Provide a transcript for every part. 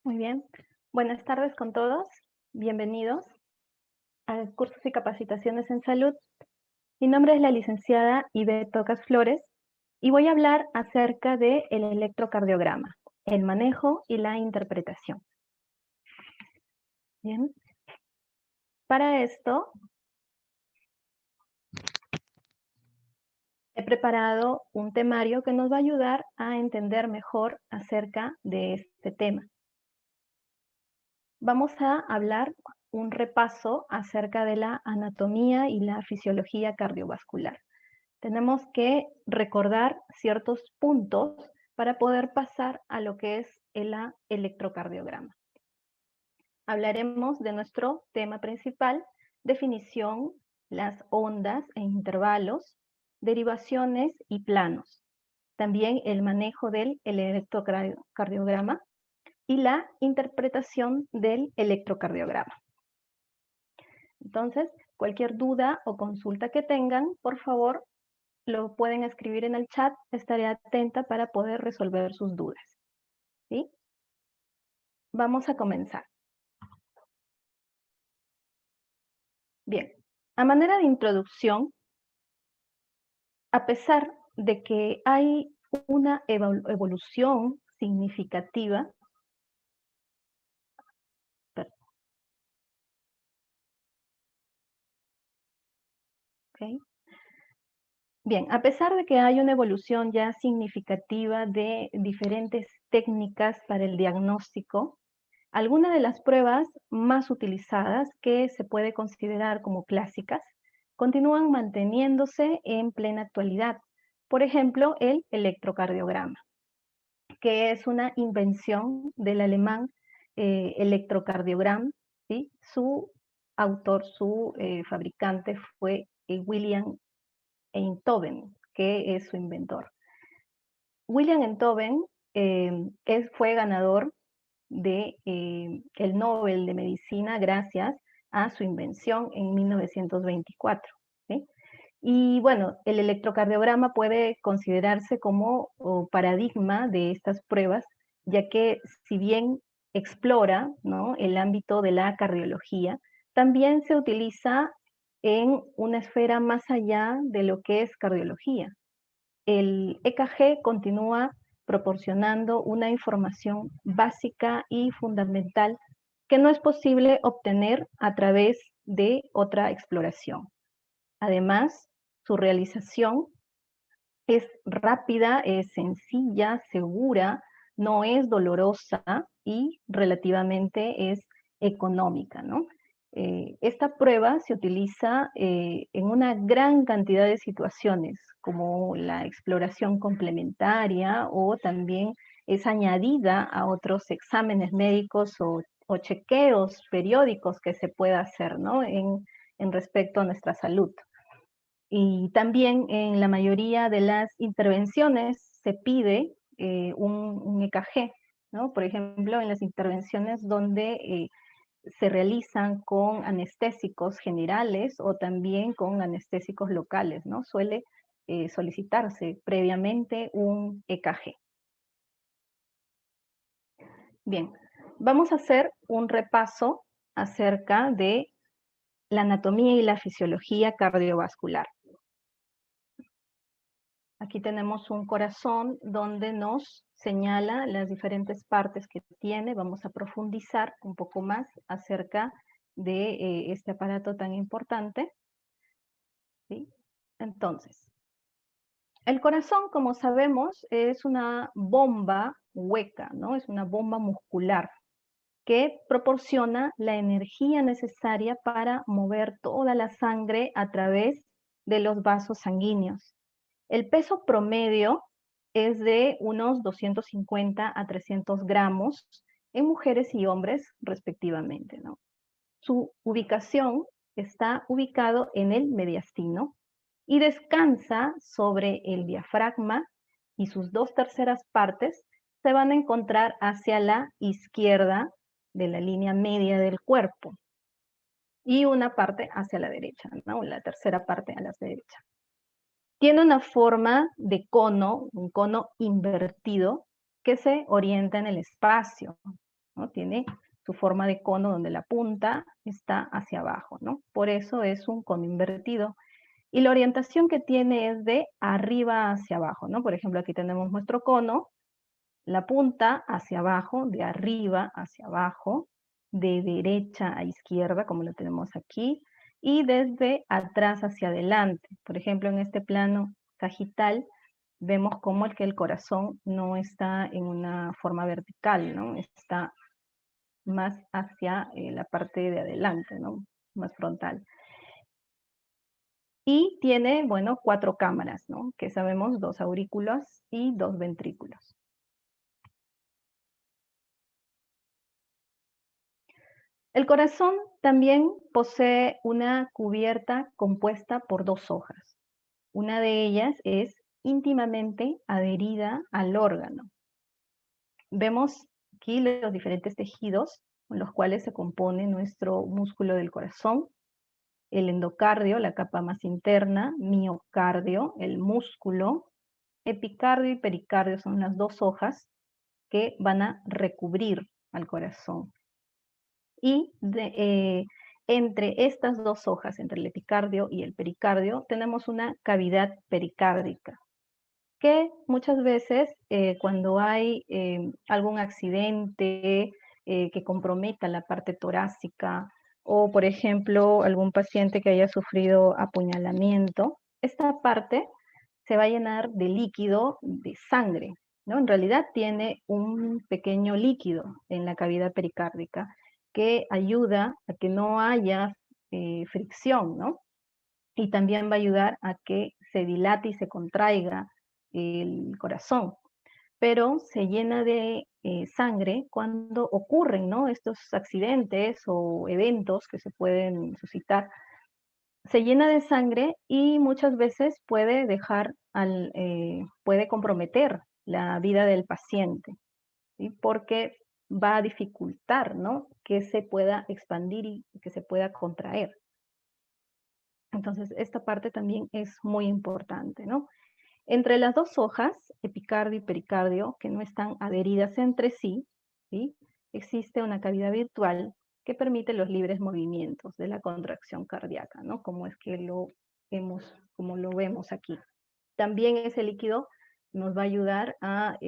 Muy bien. Buenas tardes con todos. Bienvenidos al Cursos y Capacitaciones en Salud. Mi nombre es la licenciada Ibe Tocas Flores y voy a hablar acerca del electrocardiograma, el manejo y la interpretación. Bien. Para esto he preparado un temario que nos va a ayudar a entender mejor acerca de este tema. Vamos a hablar un repaso acerca de la anatomía y la fisiología cardiovascular. Tenemos que recordar ciertos puntos para poder pasar a lo que es el electrocardiograma. Hablaremos de nuestro tema principal, definición, las ondas e intervalos, derivaciones y planos. También el manejo del electrocardiograma y la interpretación del electrocardiograma. Entonces, cualquier duda o consulta que tengan, por favor, lo pueden escribir en el chat, estaré atenta para poder resolver sus dudas. ¿Sí? Vamos a comenzar. Bien, a manera de introducción, a pesar de que hay una evolución significativa, ¿okay? Bien, a pesar de que hay una evolución ya significativa de diferentes técnicas para el diagnóstico, algunas de las pruebas más utilizadas, que se puede considerar como clásicas, continúan manteniéndose en plena actualidad. Por ejemplo, el electrocardiograma, que es una invención del alemán Electrocardiogram, ¿sí? Su autor, su fabricante fue William Einthoven, que es su inventor. William Einthoven fue ganador de el Nobel de Medicina gracias a su invención en 1924. ¿sí? Y bueno, el electrocardiograma puede considerarse como paradigma de estas pruebas, ya que si bien explora, ¿no?, el ámbito de la cardiología, también se utiliza en una esfera más allá de lo que es cardiología. El EKG continúa proporcionando una información básica y fundamental que no es posible obtener a través de otra exploración. Además, su realización es rápida, es sencilla, segura, no es dolorosa y relativamente es económica, ¿no? Esta prueba se utiliza en una gran cantidad de situaciones, como la exploración complementaria, o también es añadida a otros exámenes médicos o chequeos periódicos que se pueda hacer, ¿no?, en respecto a nuestra salud. Y también en la mayoría de las intervenciones se pide un EKG, ¿no? Por ejemplo, en las intervenciones donde se realizan con anestésicos generales o también con anestésicos locales, ¿no? Suele solicitarse previamente un EKG. Bien, vamos a hacer un repaso acerca de la anatomía y la fisiología cardiovascular. Aquí tenemos un corazón donde nos señala las diferentes partes que tiene. Vamos a profundizar un poco más acerca de este aparato tan importante. ¿Sí? Entonces, el corazón, como sabemos, es una bomba hueca, ¿no? Es una bomba muscular que proporciona la energía necesaria para mover toda la sangre a través de los vasos sanguíneos. El peso promedio es de unos 250 a 300 gramos en mujeres y hombres respectivamente, ¿no? Su ubicación está ubicado en el mediastino y descansa sobre el diafragma, y sus 2/3 partes se van a encontrar hacia la izquierda de la línea media del cuerpo y una parte hacia la derecha, ¿no? La tercera parte a la derecha. Tiene una forma de cono, un cono invertido, que se orienta en el espacio. ¿no? Tiene su forma de cono donde la punta está hacia abajo, ¿no? Por eso es un cono invertido. Y la orientación que tiene es de arriba hacia abajo, ¿no? Por ejemplo, aquí tenemos nuestro cono, la punta hacia abajo, de arriba hacia abajo, de derecha a izquierda, como lo tenemos aquí, y desde atrás hacia adelante. Por ejemplo, en este plano sagital, vemos como el corazón no está en una forma vertical, ¿no? Está más hacia la parte de adelante, ¿no? Más frontal. Y tiene, bueno, 4 cámaras, ¿no? Que sabemos, 2 aurículos y 2 ventrículos. El corazón también posee una cubierta compuesta por 2 hojas. Una de ellas es íntimamente adherida al órgano. Vemos aquí los diferentes tejidos con los cuales se compone nuestro músculo del corazón, el endocardio, la capa más interna, miocardio, el músculo, epicardio y pericardio son las 2 hojas que van a recubrir al corazón. Y entre estas 2 hojas, entre el epicardio y el pericardio, tenemos una cavidad pericárdica, que muchas veces cuando hay algún accidente que comprometa la parte torácica, o por ejemplo algún paciente que haya sufrido apuñalamiento, esta parte se va a llenar de líquido, de sangre, ¿no? En realidad tiene un pequeño líquido en la cavidad pericárdica que ayuda a que no haya fricción, ¿no? Y también va a ayudar a que se dilate y se contraiga el corazón, pero se llena de sangre cuando ocurren, ¿no? Estos accidentes o eventos que se pueden suscitar. Se llena de sangre y muchas veces puede puede comprometer la vida del paciente, ¿sí? Porque va a dificultar, ¿no? Que se pueda expandir y que se pueda contraer. Entonces, esta parte también es muy importante, ¿no? Entre las 2 hojas, epicardio y pericardio, que no están adheridas entre sí, ¿sí? Existe una cavidad virtual que permite los libres movimientos de la contracción cardíaca, ¿no? Como lo vemos aquí. También ese líquido nos va a ayudar a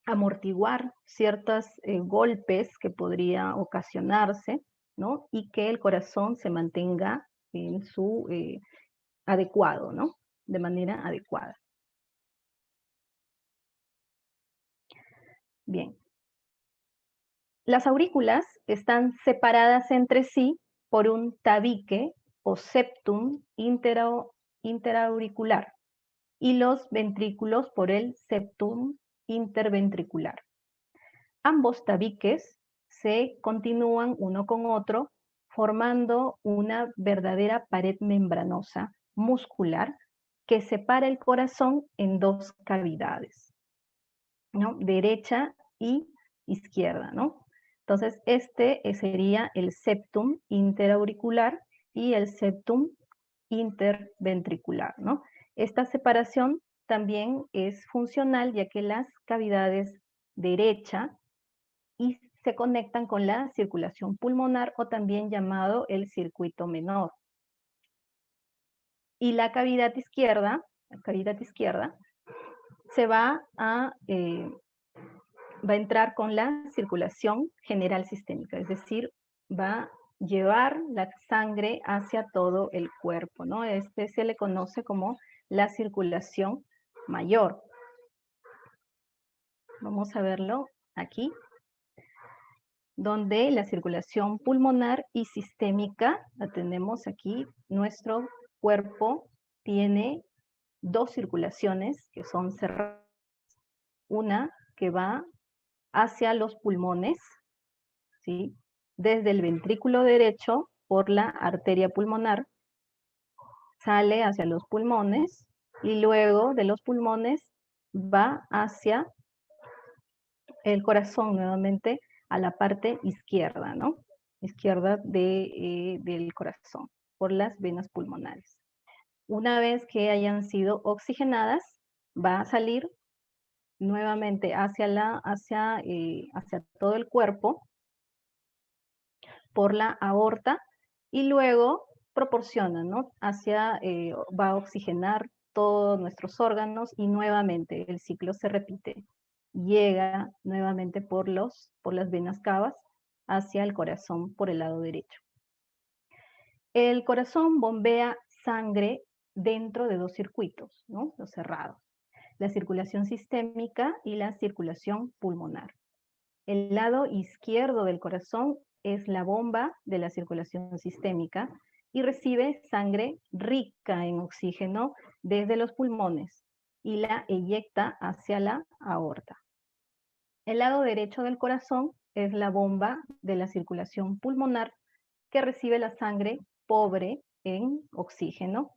amortiguar ciertos golpes que podría ocasionarse, ¿no? Y que el corazón se mantenga en su adecuado, ¿no? De manera adecuada. Bien. Las aurículas están separadas entre sí por un tabique o septum interauricular y los ventrículos por el septum interventricular. Ambos tabiques se continúan uno con otro, formando una verdadera pared membranosa muscular que separa el corazón en 2 cavidades, ¿no? Derecha y izquierda, ¿no? Entonces, este sería el septum interauricular y el septum interventricular, ¿no? Esta separación también es funcional ya que las cavidades derecha y se conectan con la circulación pulmonar o también llamado el circuito menor. Y la cavidad izquierda se va a entrar con la circulación general sistémica, es decir, va a llevar la sangre hacia todo el cuerpo, ¿no? Este se le conoce como la circulación mayor. Vamos a verlo aquí, donde la circulación pulmonar y sistémica, la tenemos aquí, nuestro cuerpo tiene 2 circulaciones que son cerradas, una que va hacia los pulmones, ¿sí? Desde el ventrículo derecho por la arteria pulmonar, sale hacia los pulmones y luego de los pulmones va hacia el corazón nuevamente a la parte izquierda, ¿no? Izquierda del corazón, por las venas pulmonares. Una vez que hayan sido oxigenadas, va a salir nuevamente hacia todo el cuerpo por la aorta y luego proporciona, ¿no? Va a oxigenar todos nuestros órganos y nuevamente el ciclo se repite. Llega nuevamente por las venas cavas hacia el corazón por el lado derecho. El corazón bombea sangre dentro de dos circuitos, ¿no? Los cerrados. La circulación sistémica y la circulación pulmonar. El lado izquierdo del corazón es la bomba de la circulación sistémica y recibe sangre rica en oxígeno desde los pulmones y la eyecta hacia la aorta. El lado derecho del corazón es la bomba de la circulación pulmonar que recibe la sangre pobre en oxígeno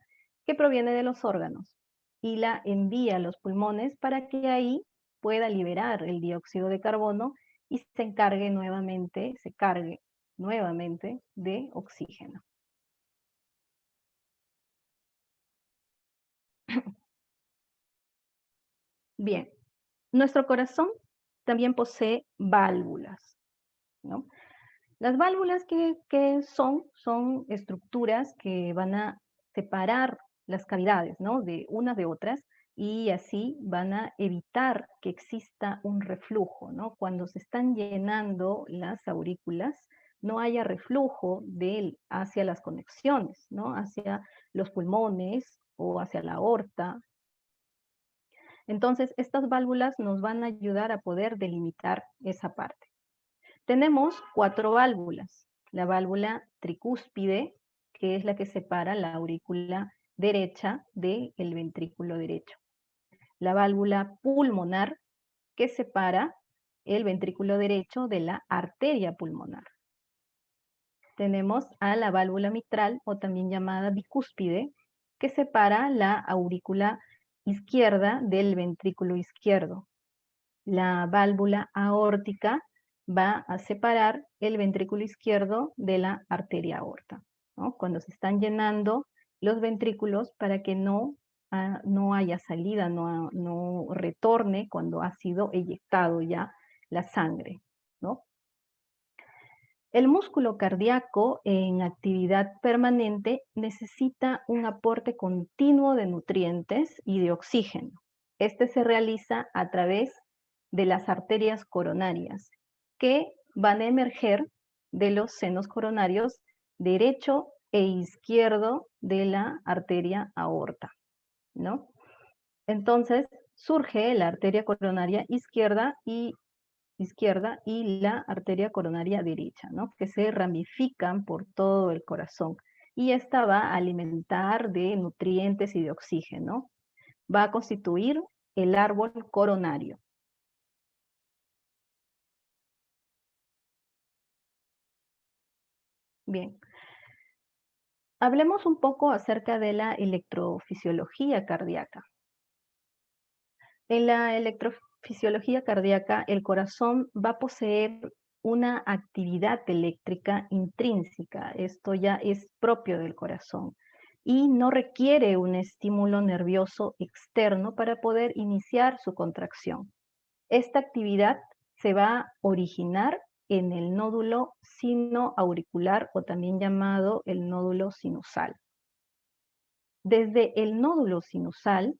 que proviene de los órganos y la envía a los pulmones para que ahí pueda liberar el dióxido de carbono y se cargue nuevamente de oxígeno. Bien, nuestro corazón también posee válvulas, ¿no? Las válvulas que son estructuras que van a separar las cavidades, ¿no? De unas de otras y así van a evitar que exista un reflujo, ¿no? Cuando se están llenando las aurículas, no haya reflujo hacia las conexiones, ¿no? Hacia los pulmones o hacia la aorta. Entonces, estas válvulas nos van a ayudar a poder delimitar esa parte. Tenemos 4 válvulas. La válvula tricúspide, que es la que separa la aurícula derecha del ventrículo derecho. La válvula pulmonar, que separa el ventrículo derecho de la arteria pulmonar. Tenemos a la válvula mitral, o también llamada bicúspide, que separa la aurícula izquierda del ventrículo izquierdo. La válvula aórtica va a separar el ventrículo izquierdo de la arteria aorta, ¿no? Cuando se están llenando los ventrículos para que no haya salida, no retorne cuando ha sido eyectado ya la sangre, ¿no? El músculo cardíaco en actividad permanente necesita un aporte continuo de nutrientes y de oxígeno. Este se realiza a través de las arterias coronarias, que van a emerger de los senos coronarios derecho e izquierdo de la arteria aorta, ¿no? Entonces, surge la arteria coronaria izquierda y la arteria coronaria derecha, ¿no? Que se ramifican por todo el corazón. Y esta va a alimentar de nutrientes y de oxígeno. Va a constituir el árbol coronario. Bien. Hablemos un poco acerca de la electrofisiología cardíaca. En la electrofisiología cardíaca, el corazón va a poseer una actividad eléctrica intrínseca. Esto ya es propio del corazón y no requiere un estímulo nervioso externo para poder iniciar su contracción. Esta actividad se va a originar en el nódulo sinoauricular o también llamado el nódulo sinusal. Desde el nódulo sinusal,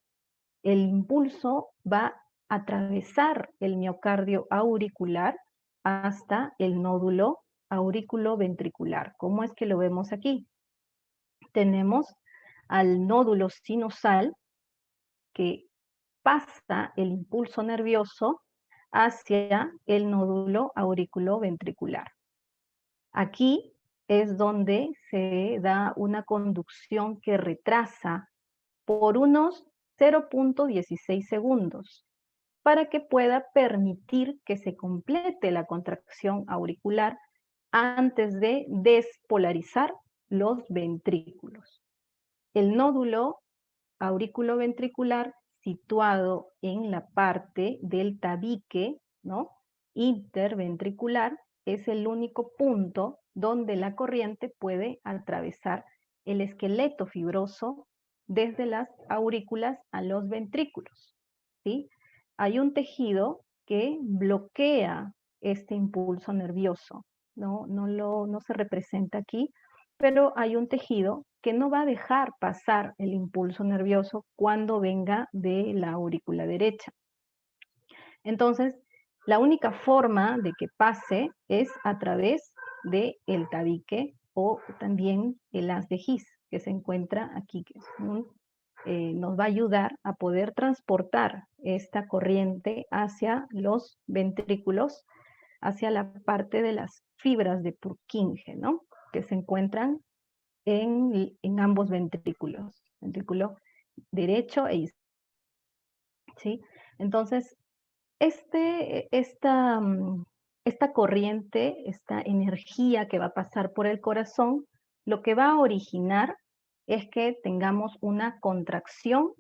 el impulso va a atravesar el miocardio auricular hasta el nódulo auriculoventricular. ¿Cómo es que lo vemos aquí? Tenemos al nódulo sinusal que pasa el impulso nervioso hacia el nódulo auriculoventricular. Aquí es donde se da una conducción que retrasa por unos 0.16 segundos para que pueda permitir que se complete la contracción auricular antes de despolarizar los ventrículos. El nódulo auriculoventricular situado en la parte del tabique, ¿no? Interventricular, es el único punto donde la corriente puede atravesar el esqueleto fibroso desde las aurículas a los ventrículos, ¿sí? hay un tejido que bloquea este impulso nervioso. No se representa aquí, pero hay un tejido que no va a dejar pasar el impulso nervioso cuando venga de la aurícula derecha. Entonces, la única forma de que pase es a través del tabique o también el haz de His, que se encuentra aquí, que es nos va a ayudar a poder transportar esta corriente hacia los ventrículos, hacia la parte de las fibras de Purkinje, ¿no? Que se encuentran en ambos ventrículos, ventrículo derecho e izquierdo, ¿sí? Entonces, esta corriente, esta energía que va a pasar por el corazón, lo que va a originar es que tengamos una contracción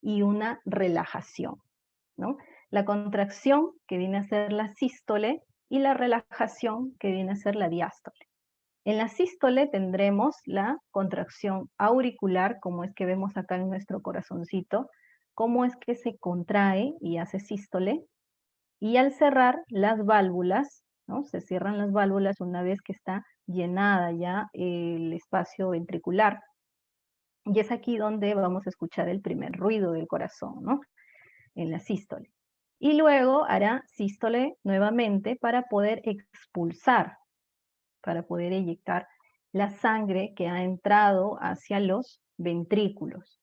y una relajación, ¿no? La contracción, que viene a ser la sístole, y la relajación, que viene a ser la diástole. En la sístole tendremos la contracción auricular, como es que vemos acá en nuestro corazoncito, cómo es que se contrae y hace sístole, y al cerrar las válvulas, ¿no? Se cierran las válvulas una vez que está llenada ya el espacio ventricular. Y es aquí donde vamos a escuchar el primer ruido del corazón, ¿no? En la sístole. Y luego hará sístole nuevamente para poder expulsar, para poder eyectar la sangre que ha entrado hacia los ventrículos.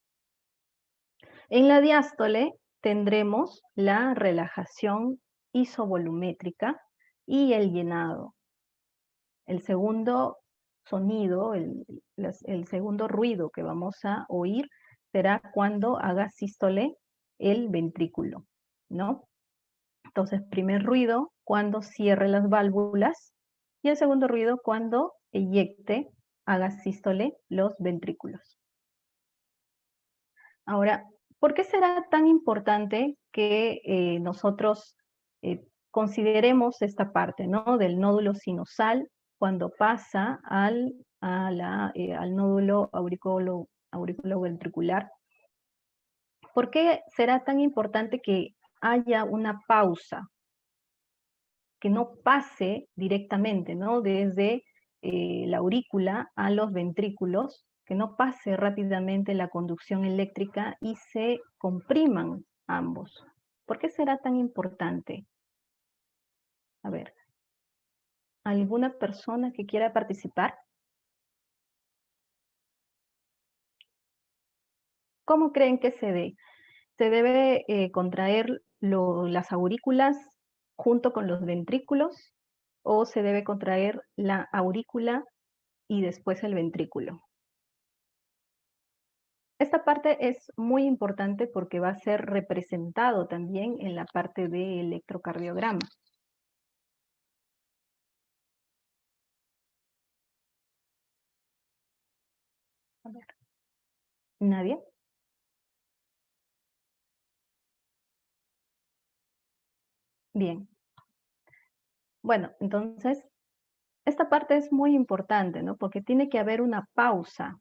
En la diástole tendremos la relajación isovolumétrica y el llenado. El segundo sonido, el segundo ruido que vamos a oír será cuando haga sístole el ventrículo, ¿no? Entonces, primer ruido cuando cierre las válvulas y el segundo ruido cuando eyecte, haga sístole los ventrículos. Ahora, ¿por qué será tan importante que nosotros consideremos esta parte, ¿no? Del nódulo sinusal cuando pasa al nódulo auriculoventricular? ¿Por qué será tan importante que haya una pausa, que no pase directamente, ¿no? Desde la aurícula a los ventrículos, que no pase rápidamente la conducción eléctrica y se compriman ambos? ¿Por qué será tan importante? A ver, ¿alguna persona que quiera participar? ¿Cómo creen que se dé? ¿Se debe contraer las aurículas junto con los ventrículos o se debe contraer la aurícula y después el ventrículo? Esta parte es muy importante porque va a ser representado también en la parte de electrocardiograma. A ver. ¿Nadie? Bien. Bueno, entonces, esta parte es muy importante, ¿no? Porque tiene que haber una pausa,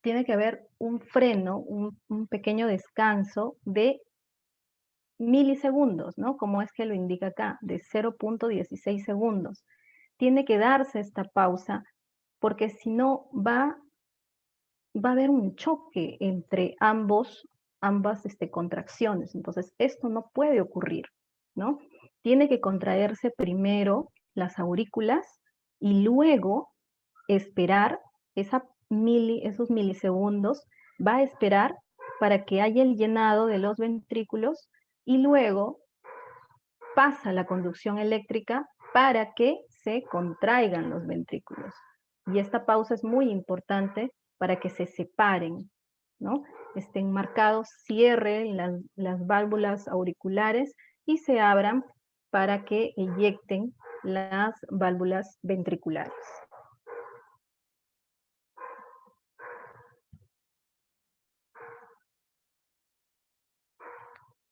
tiene que haber un freno, un pequeño descanso de milisegundos, ¿no? Como es que lo indica acá, de 0.16 segundos. Tiene que darse esta pausa porque si no va a haber un choque entre ambas contracciones. Entonces, esto no puede ocurrir, ¿no? Tiene que contraerse primero las aurículas y luego esperar esos milisegundos, va a esperar para que haya el llenado de los ventrículos y luego pasa la conducción eléctrica para que se contraigan los ventrículos. Y esta pausa es muy importante para que se separen, ¿no? Estén marcados, cierren las válvulas auriculares y se abran para que eyecten las válvulas ventriculares.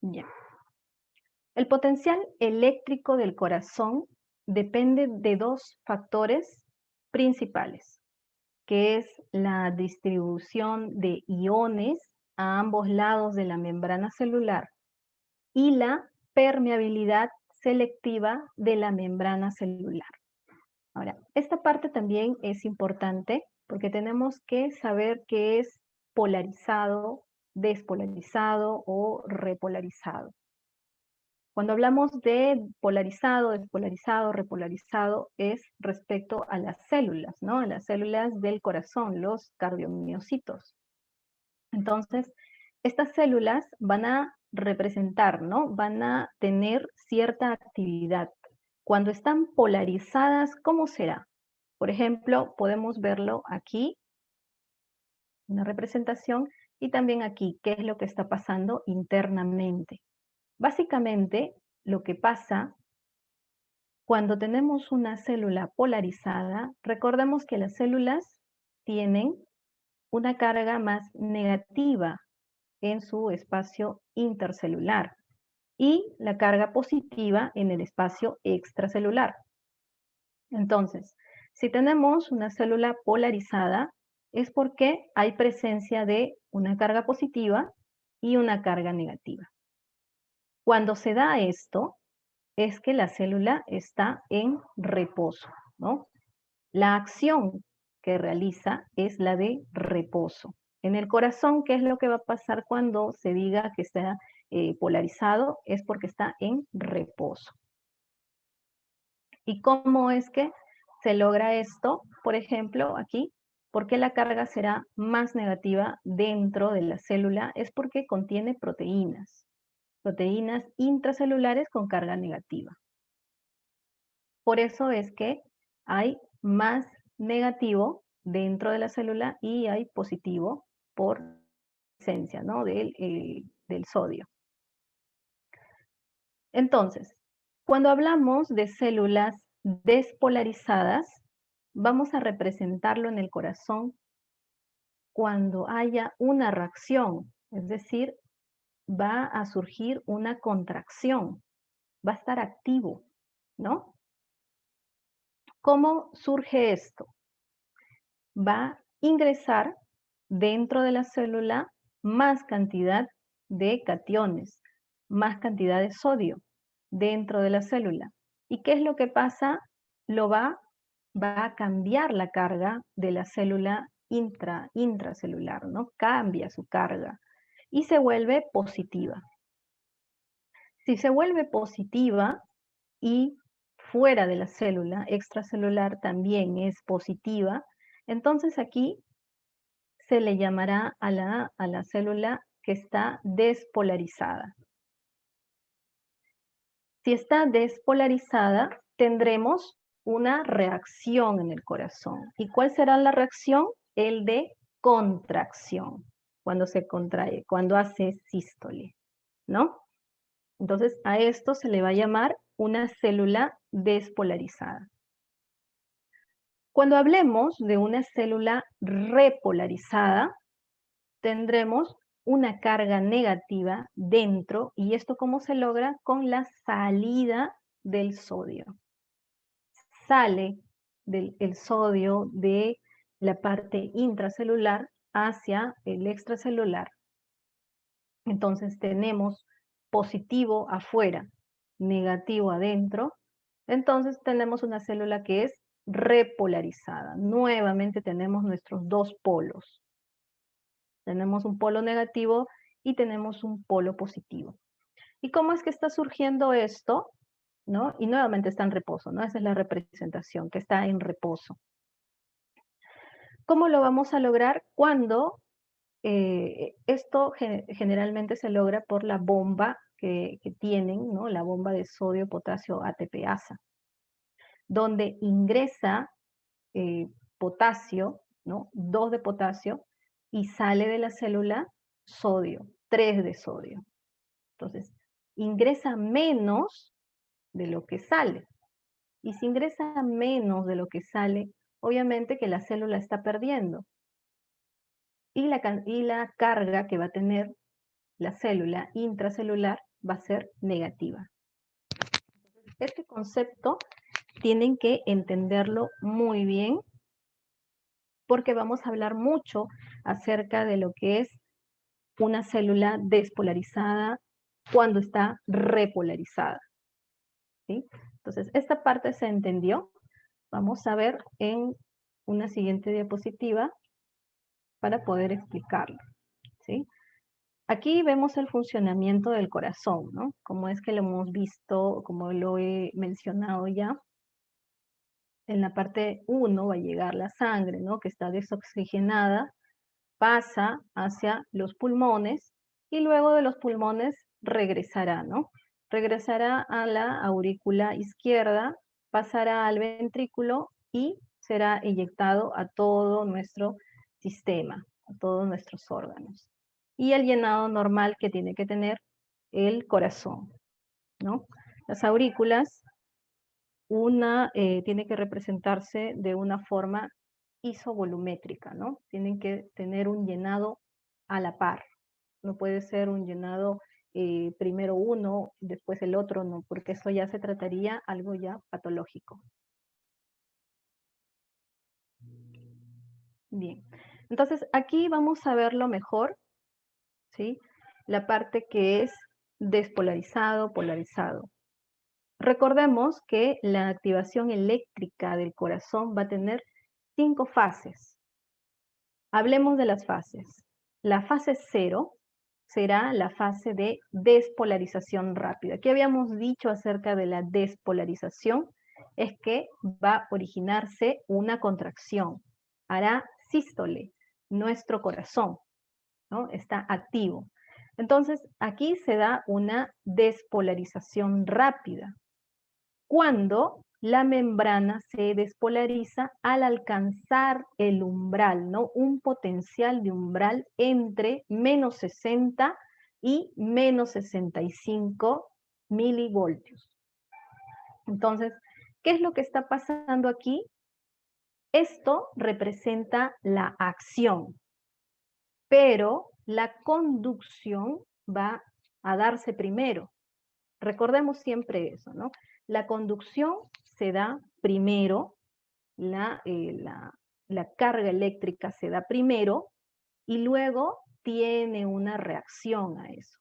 Ya. El potencial eléctrico del corazón depende de dos factores principales, que es la distribución de iones a ambos lados de la membrana celular y la permeabilidad selectiva de la membrana celular. Ahora, esta parte también es importante porque tenemos que saber qué es polarizado, despolarizado o repolarizado. Cuando hablamos de polarizado, despolarizado, repolarizado, es respecto a las células, ¿no? A las células del corazón, los cardiomiocitos. Entonces, estas células van a representar, ¿no? Van a tener cierta actividad. Cuando están polarizadas, ¿cómo será? Por ejemplo, podemos verlo aquí, una representación, y también aquí, qué es lo que está pasando internamente. Básicamente, lo que pasa cuando tenemos una célula polarizada, recordemos que las células tienen una carga más negativa en su espacio intercelular y la carga positiva en el espacio extracelular. Entonces, si tenemos una célula polarizada, es porque hay presencia de una carga positiva y una carga negativa. Cuando se da esto, es que la célula está en reposo, ¿no? La acción que realiza es la de reposo. En el corazón, ¿qué es lo que va a pasar cuando se diga que está polarizado? Es porque está en reposo. ¿Y cómo es que se logra esto? Por ejemplo, aquí, ¿por qué la carga será más negativa dentro de la célula? Es porque contiene proteínas intracelulares con carga negativa. Por eso es que hay más negativo dentro de la célula y hay positivo por presencia, ¿no? del sodio. Entonces, cuando hablamos de células despolarizadas, vamos a representarlo en el corazón cuando haya una reacción, es decir, va a surgir una contracción, va a estar activo, ¿no? ¿Cómo surge esto? Va a ingresar dentro de la célula más cantidad de cationes, más cantidad de sodio dentro de la célula. ¿Y qué es lo que pasa? Va a cambiar la carga de la célula intracelular, ¿no? Cambia su carga y se vuelve positiva. Si se vuelve positiva y fuera de la célula extracelular también es positiva, entonces aquí se le llamará a la célula que está despolarizada. Si está despolarizada, tendremos una reacción en el corazón. ¿Y cuál será la reacción? El de contracción, cuando se contrae, cuando hace sístole, ¿no? Entonces, a esto se le va a llamar una célula despolarizada. Cuando hablemos de una célula repolarizada, tendremos una carga negativa dentro, y esto cómo se logra con la salida del sodio. Sale el sodio de la parte intracelular hacia el extracelular. Entonces tenemos positivo afuera, negativo adentro. Entonces tenemos una célula que es repolarizada. Nuevamente tenemos nuestros dos polos. Tenemos un polo negativo y tenemos un polo positivo. ¿Y cómo es que está surgiendo esto? ¿No? Y nuevamente está en reposo, ¿no? Esa es la representación, que está en reposo. ¿Cómo lo vamos a lograr? Cuando esto generalmente se logra por la bomba que tienen, ¿no? La bomba de sodio, potasio, ATPasa, donde ingresa potasio, ¿no? 2 de potasio, y sale de la célula sodio, 3 de sodio. Entonces, ingresa menos de lo que sale. Y si ingresa menos de lo que sale, obviamente que la célula está perdiendo. Y la carga que va a tener la célula intracelular va a ser negativa. Este concepto tienen que entenderlo muy bien porque vamos a hablar mucho acerca de lo que es una célula despolarizada cuando está repolarizada, ¿sí? Entonces, esta parte se entendió. Vamos a ver en una siguiente diapositiva para poder explicarlo, ¿sí? Aquí vemos el funcionamiento del corazón, ¿no? Como es que lo hemos visto, como lo he mencionado ya. En la parte 1 va a llegar la sangre, ¿no? Que está desoxigenada, pasa hacia los pulmones y luego de los pulmones regresará, ¿no? Regresará a la aurícula izquierda, pasará al ventrículo y será inyectado a todo nuestro sistema, a todos nuestros órganos. Y el llenado normal que tiene que tener el corazón, ¿no? Las aurículas, una tiene que representarse de una forma isovolumétrica, ¿no? Tienen que tener un llenado a la par. No puede ser un llenado primero uno, después el otro, no, porque eso ya se trataría algo ya patológico. Bien, entonces aquí vamos a verlo mejor, ¿sí? La parte que es despolarizado, polarizado. Recordemos que la activación eléctrica del corazón va a tener 5 fases. Hablemos de las fases. La fase 0 será la fase de despolarización rápida. ¿Qué habíamos dicho acerca de la despolarización? Es que va a originarse una contracción. Hará sístole, nuestro corazón, ¿no? Está activo. Entonces, aquí se da una despolarización rápida, cuando la membrana se despolariza al alcanzar el umbral, ¿no? Un potencial de umbral entre menos 60 y menos 65 milivoltios. Entonces, ¿qué es lo que está pasando aquí? Esto representa la acción, pero la conducción va a darse primero. Recordemos siempre eso, ¿no? La conducción se da primero, la carga eléctrica se da primero y luego tiene una reacción a eso.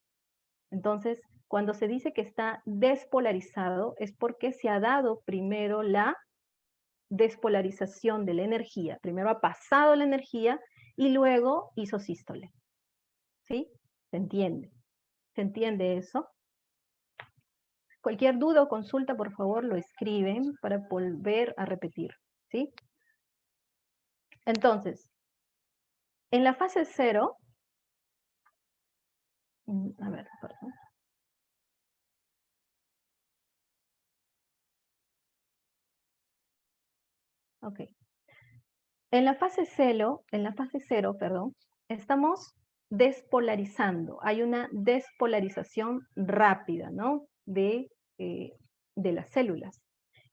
Entonces, cuando se dice que está despolarizado es porque se ha dado primero la despolarización de la energía. Primero ha pasado la energía y luego hizo sístole. ¿Sí? ¿Se entiende? ¿Se entiende eso? Cualquier duda o consulta, por favor, lo escriben para volver a repetir, ¿sí? Entonces, en la fase 0, a ver, perdón. Ok. En la fase 0, perdón, estamos despolarizando. Hay una despolarización rápida, ¿no? De las células.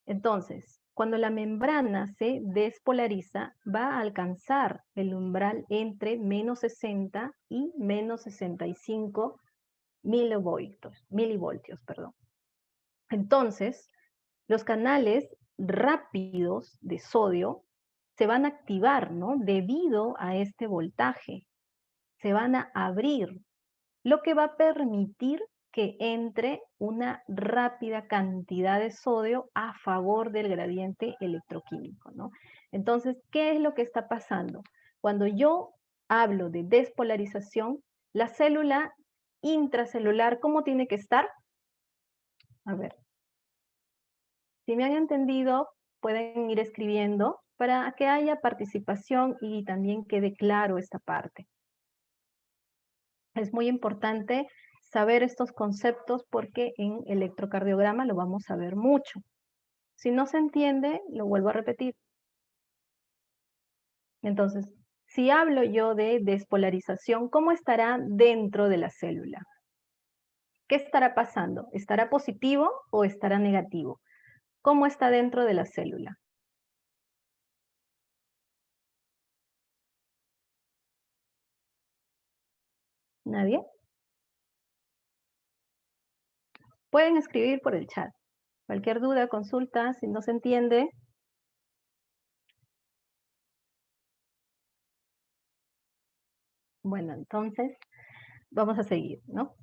Entonces, cuando la membrana se despolariza, va a alcanzar el umbral entre menos 60 y menos 65 milivoltios, perdón. Entonces, los canales rápidos de sodio se van a activar, ¿no? Debido a este voltaje. Se van a abrir, lo que va a permitir que entre una rápida cantidad de sodio a favor del gradiente electroquímico, ¿no? Entonces, ¿qué es lo que está pasando? Cuando yo hablo de despolarización, la célula intracelular, ¿cómo tiene que estar? A ver, si me han entendido, pueden ir escribiendo para que haya participación y también quede claro esta parte. Es muy importante saber estos conceptos porque en electrocardiograma lo vamos a ver mucho. Si no se entiende, lo vuelvo a repetir. Entonces, si hablo yo de despolarización, ¿cómo estará dentro de la célula? ¿Qué estará pasando? ¿Estará positivo o estará negativo? ¿Cómo está dentro de la célula? ¿Nadie? Pueden escribir por el chat. Cualquier duda, consulta, si no se entiende. Bueno, entonces vamos a seguir, ¿no?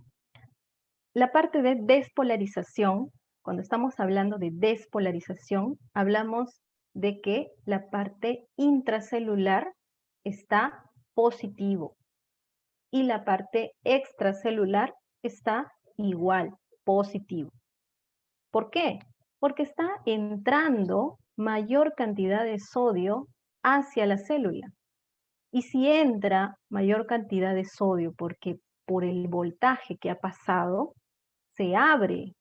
La parte de despolarización, cuando estamos hablando de despolarización, hablamos de que la parte intracelular está positivo y la parte extracelular está igual, positivo. ¿Por qué? Porque está entrando mayor cantidad de sodio hacia la célula. Y si entra mayor cantidad de sodio porque por el voltaje que ha pasado, se abre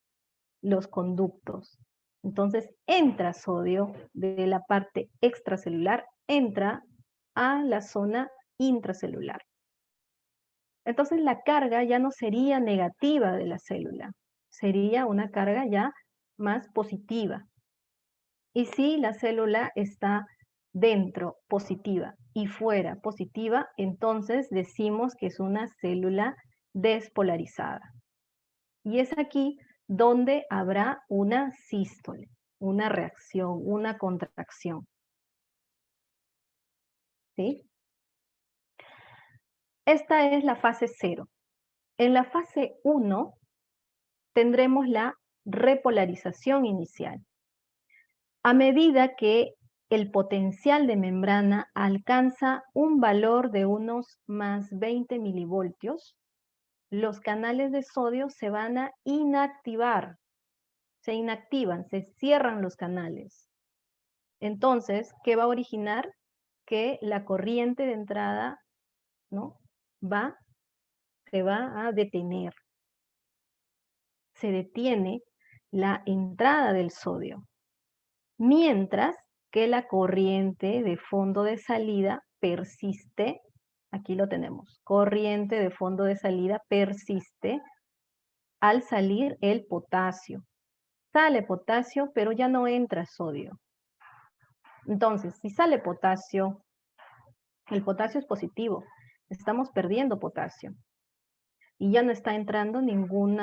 los conductos. Entonces entra sodio de la parte extracelular, entra a la zona intracelular. Entonces la carga ya no sería negativa de la célula, sería una carga ya más positiva. Y si la célula está dentro positiva y fuera positiva, entonces decimos que es una célula despolarizada. Y es aquí donde habrá una sístole, una reacción, una contracción. ¿Sí? Esta es la fase 0. En la fase 1 tendremos la repolarización inicial. A medida que el potencial de membrana alcanza un valor de unos más 20 milivoltios, los canales de sodio se van a inactivar, se inactivan, se cierran los canales. Entonces, ¿qué va a originar? Que la corriente de entrada, ¿no? Se va a detener. Se detiene la entrada del sodio. Mientras que la corriente de fondo de salida persiste, aquí lo tenemos, corriente de fondo de salida persiste al salir el potasio. Sale potasio, pero ya no entra sodio. Entonces, si sale potasio, el potasio es positivo, estamos perdiendo potasio. Y ya no está entrando ningún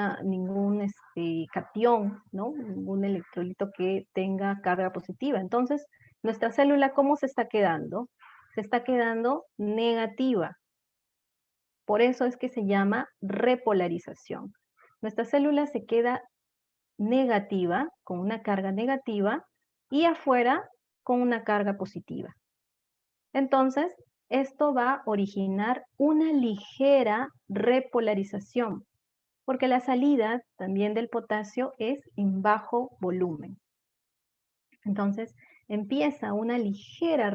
catión, ¿no? Ningún electrolito que tenga carga positiva. Entonces, nuestra célula, ¿cómo se está quedando? Se está quedando negativa. Por eso es que se llama repolarización. Nuestra célula se queda negativa, con una carga negativa, y afuera con una carga positiva. Entonces, esto va a originar una ligera repolarización, porque la salida también del potasio es en bajo volumen. Entonces, empieza una ligera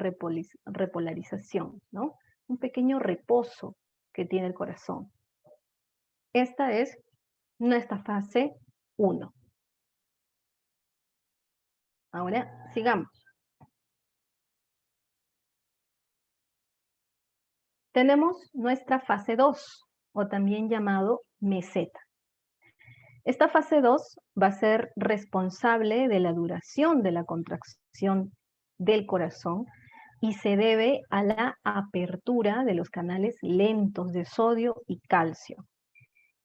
repolarización, ¿no? Un pequeño reposo que tiene el corazón. Esta es nuestra fase 1. Ahora, sigamos. Tenemos nuestra fase 2, o también llamado meseta. Esta fase 2 va a ser responsable de la duración de la contracción del corazón y se debe a la apertura de los canales lentos de sodio y calcio.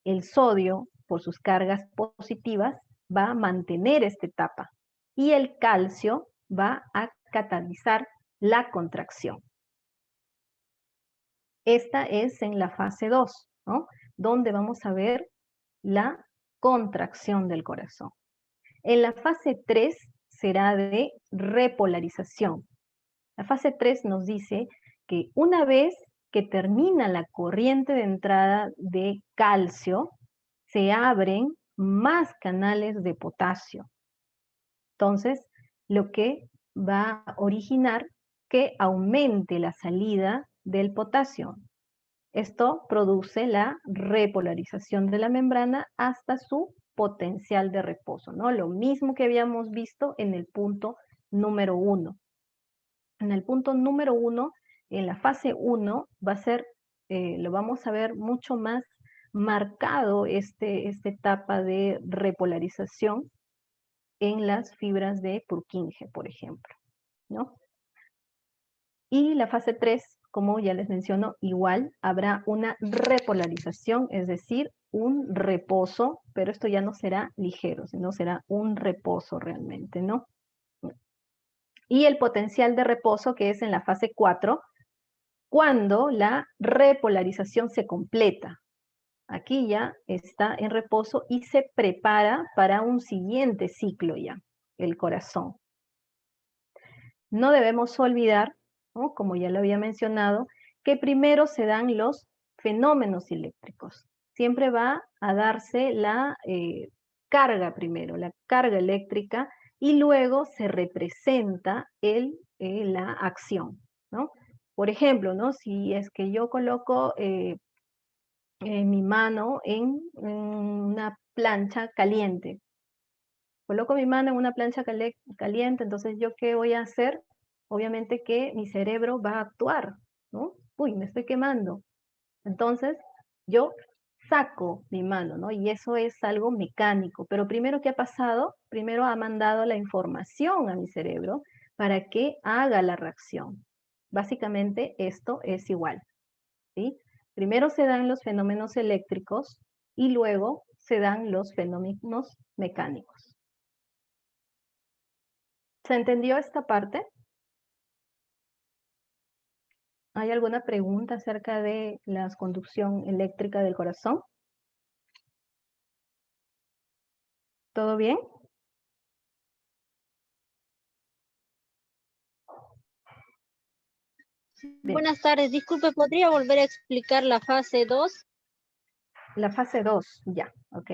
El sodio, por sus cargas positivas, va a mantener esta etapa y el calcio va a catalizar la contracción. Esta es en la fase 2, ¿no? Donde vamos a ver la contracción del corazón. En la fase 3 será de repolarización. La fase 3 nos dice que una vez que termina la corriente de entrada de calcio, se abren más canales de potasio. Entonces, lo que va a originar que aumente la salida del potasio. Esto produce la repolarización de la membrana hasta su potencial de reposo, ¿no? Lo mismo que habíamos visto en el punto número 1. En el punto número 1, en la fase 1, va a ser, lo vamos a ver mucho más marcado esta etapa de repolarización en las fibras de Purkinje, por ejemplo, ¿no? Y la fase 3, como ya les menciono, igual habrá una repolarización, es decir, un reposo, pero esto ya no será ligero, sino será un reposo realmente, ¿no? Y el potencial de reposo, que es en la fase 4, cuando la repolarización se completa. Aquí ya está en reposo y se prepara para un siguiente ciclo ya, el corazón. No debemos olvidar, ¿no?, como ya lo había mencionado, que primero se dan los fenómenos eléctricos. Siempre va a darse la carga primero, la carga eléctrica, y luego se representa la acción, ¿no? Por ejemplo, ¿no?, si es que yo coloco mi mano en una plancha caliente. Coloco mi mano en una plancha caliente, entonces, ¿yo qué voy a hacer? Obviamente que mi cerebro va a actuar, ¿no? Uy, me estoy quemando. Entonces, yo saco mi mano, ¿no? Y eso es algo mecánico. Pero primero, ¿qué ha pasado? Primero ha mandado la información a mi cerebro para que haga la reacción. Básicamente, esto es igual, ¿sí? Primero se dan los fenómenos eléctricos y luego se dan los fenómenos mecánicos. ¿Se entendió esta parte? ¿Hay alguna pregunta acerca de la conducción eléctrica del corazón? ¿Todo bien? Bien. Buenas tardes, disculpe, ¿podría volver a explicar la fase 2? La fase 2, ya, ok.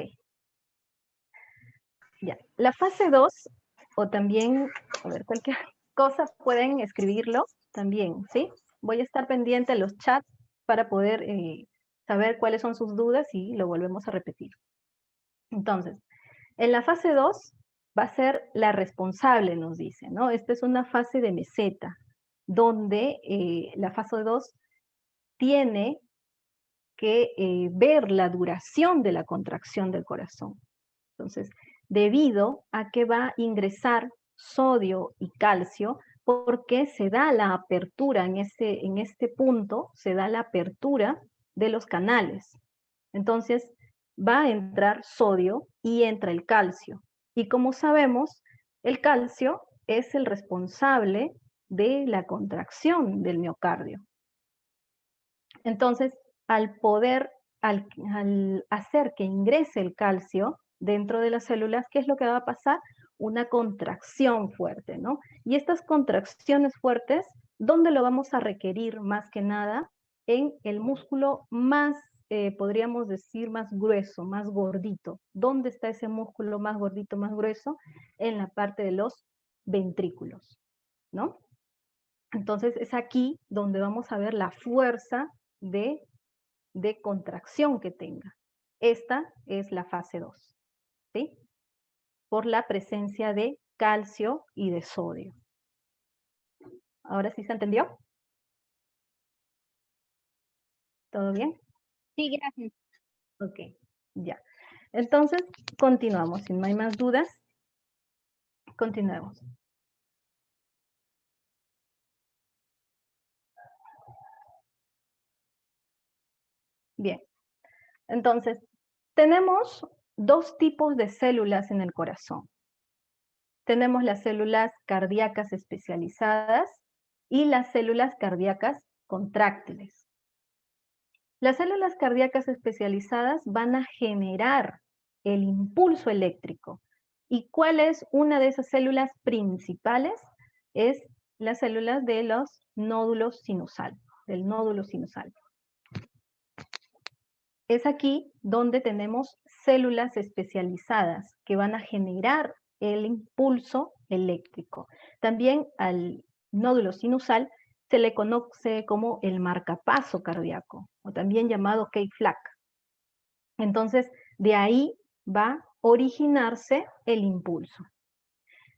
Ya. La fase 2, o también, a ver, cualquier cosa pueden escribirlo también, ¿sí? Voy a estar pendiente de los chats para poder saber cuáles son sus dudas y lo volvemos a repetir. Entonces, en la fase 2 va a ser la responsable, nos dice, ¿no? Esta es una fase de meseta, donde la fase 2 tiene que ver la duración de la contracción del corazón. Entonces, debido a que va a ingresar sodio y calcio, porque se da la apertura en este punto, se da la apertura de los canales. Entonces, va a entrar sodio y entra el calcio. Y como sabemos, el calcio es el responsable de la contracción del miocardio. Entonces, al hacer que ingrese el calcio dentro de las células, ¿qué es lo que va a pasar? Una contracción fuerte, ¿no? Y estas contracciones fuertes, ¿dónde lo vamos a requerir más que nada? En el músculo más, podríamos decir, más grueso, más gordito. ¿Dónde está ese músculo más gordito, más grueso? En la parte de los ventrículos, ¿no? Entonces es aquí donde vamos a ver la fuerza de contracción que tenga. Esta es la fase 2, ¿sí? Por la presencia de calcio y de sodio. ¿Ahora sí se entendió? ¿Todo bien? Sí, gracias. Ok, ya. Entonces, continuamos. Si no hay más dudas, continuemos. Bien. Entonces, tenemos dos tipos de células en el corazón. Tenemos las células cardíacas especializadas y las células cardíacas contráctiles. Las células cardíacas especializadas van a generar el impulso eléctrico. ¿Y cuál es una de esas células principales? Es las células de los nódulos sinusales, del nódulo sinusal. Es aquí donde tenemos células especializadas que van a generar el impulso eléctrico. También al nódulo sinusal se le conoce como el marcapaso cardíaco, o también llamado K-FLAC. Entonces, de ahí va a originarse el impulso.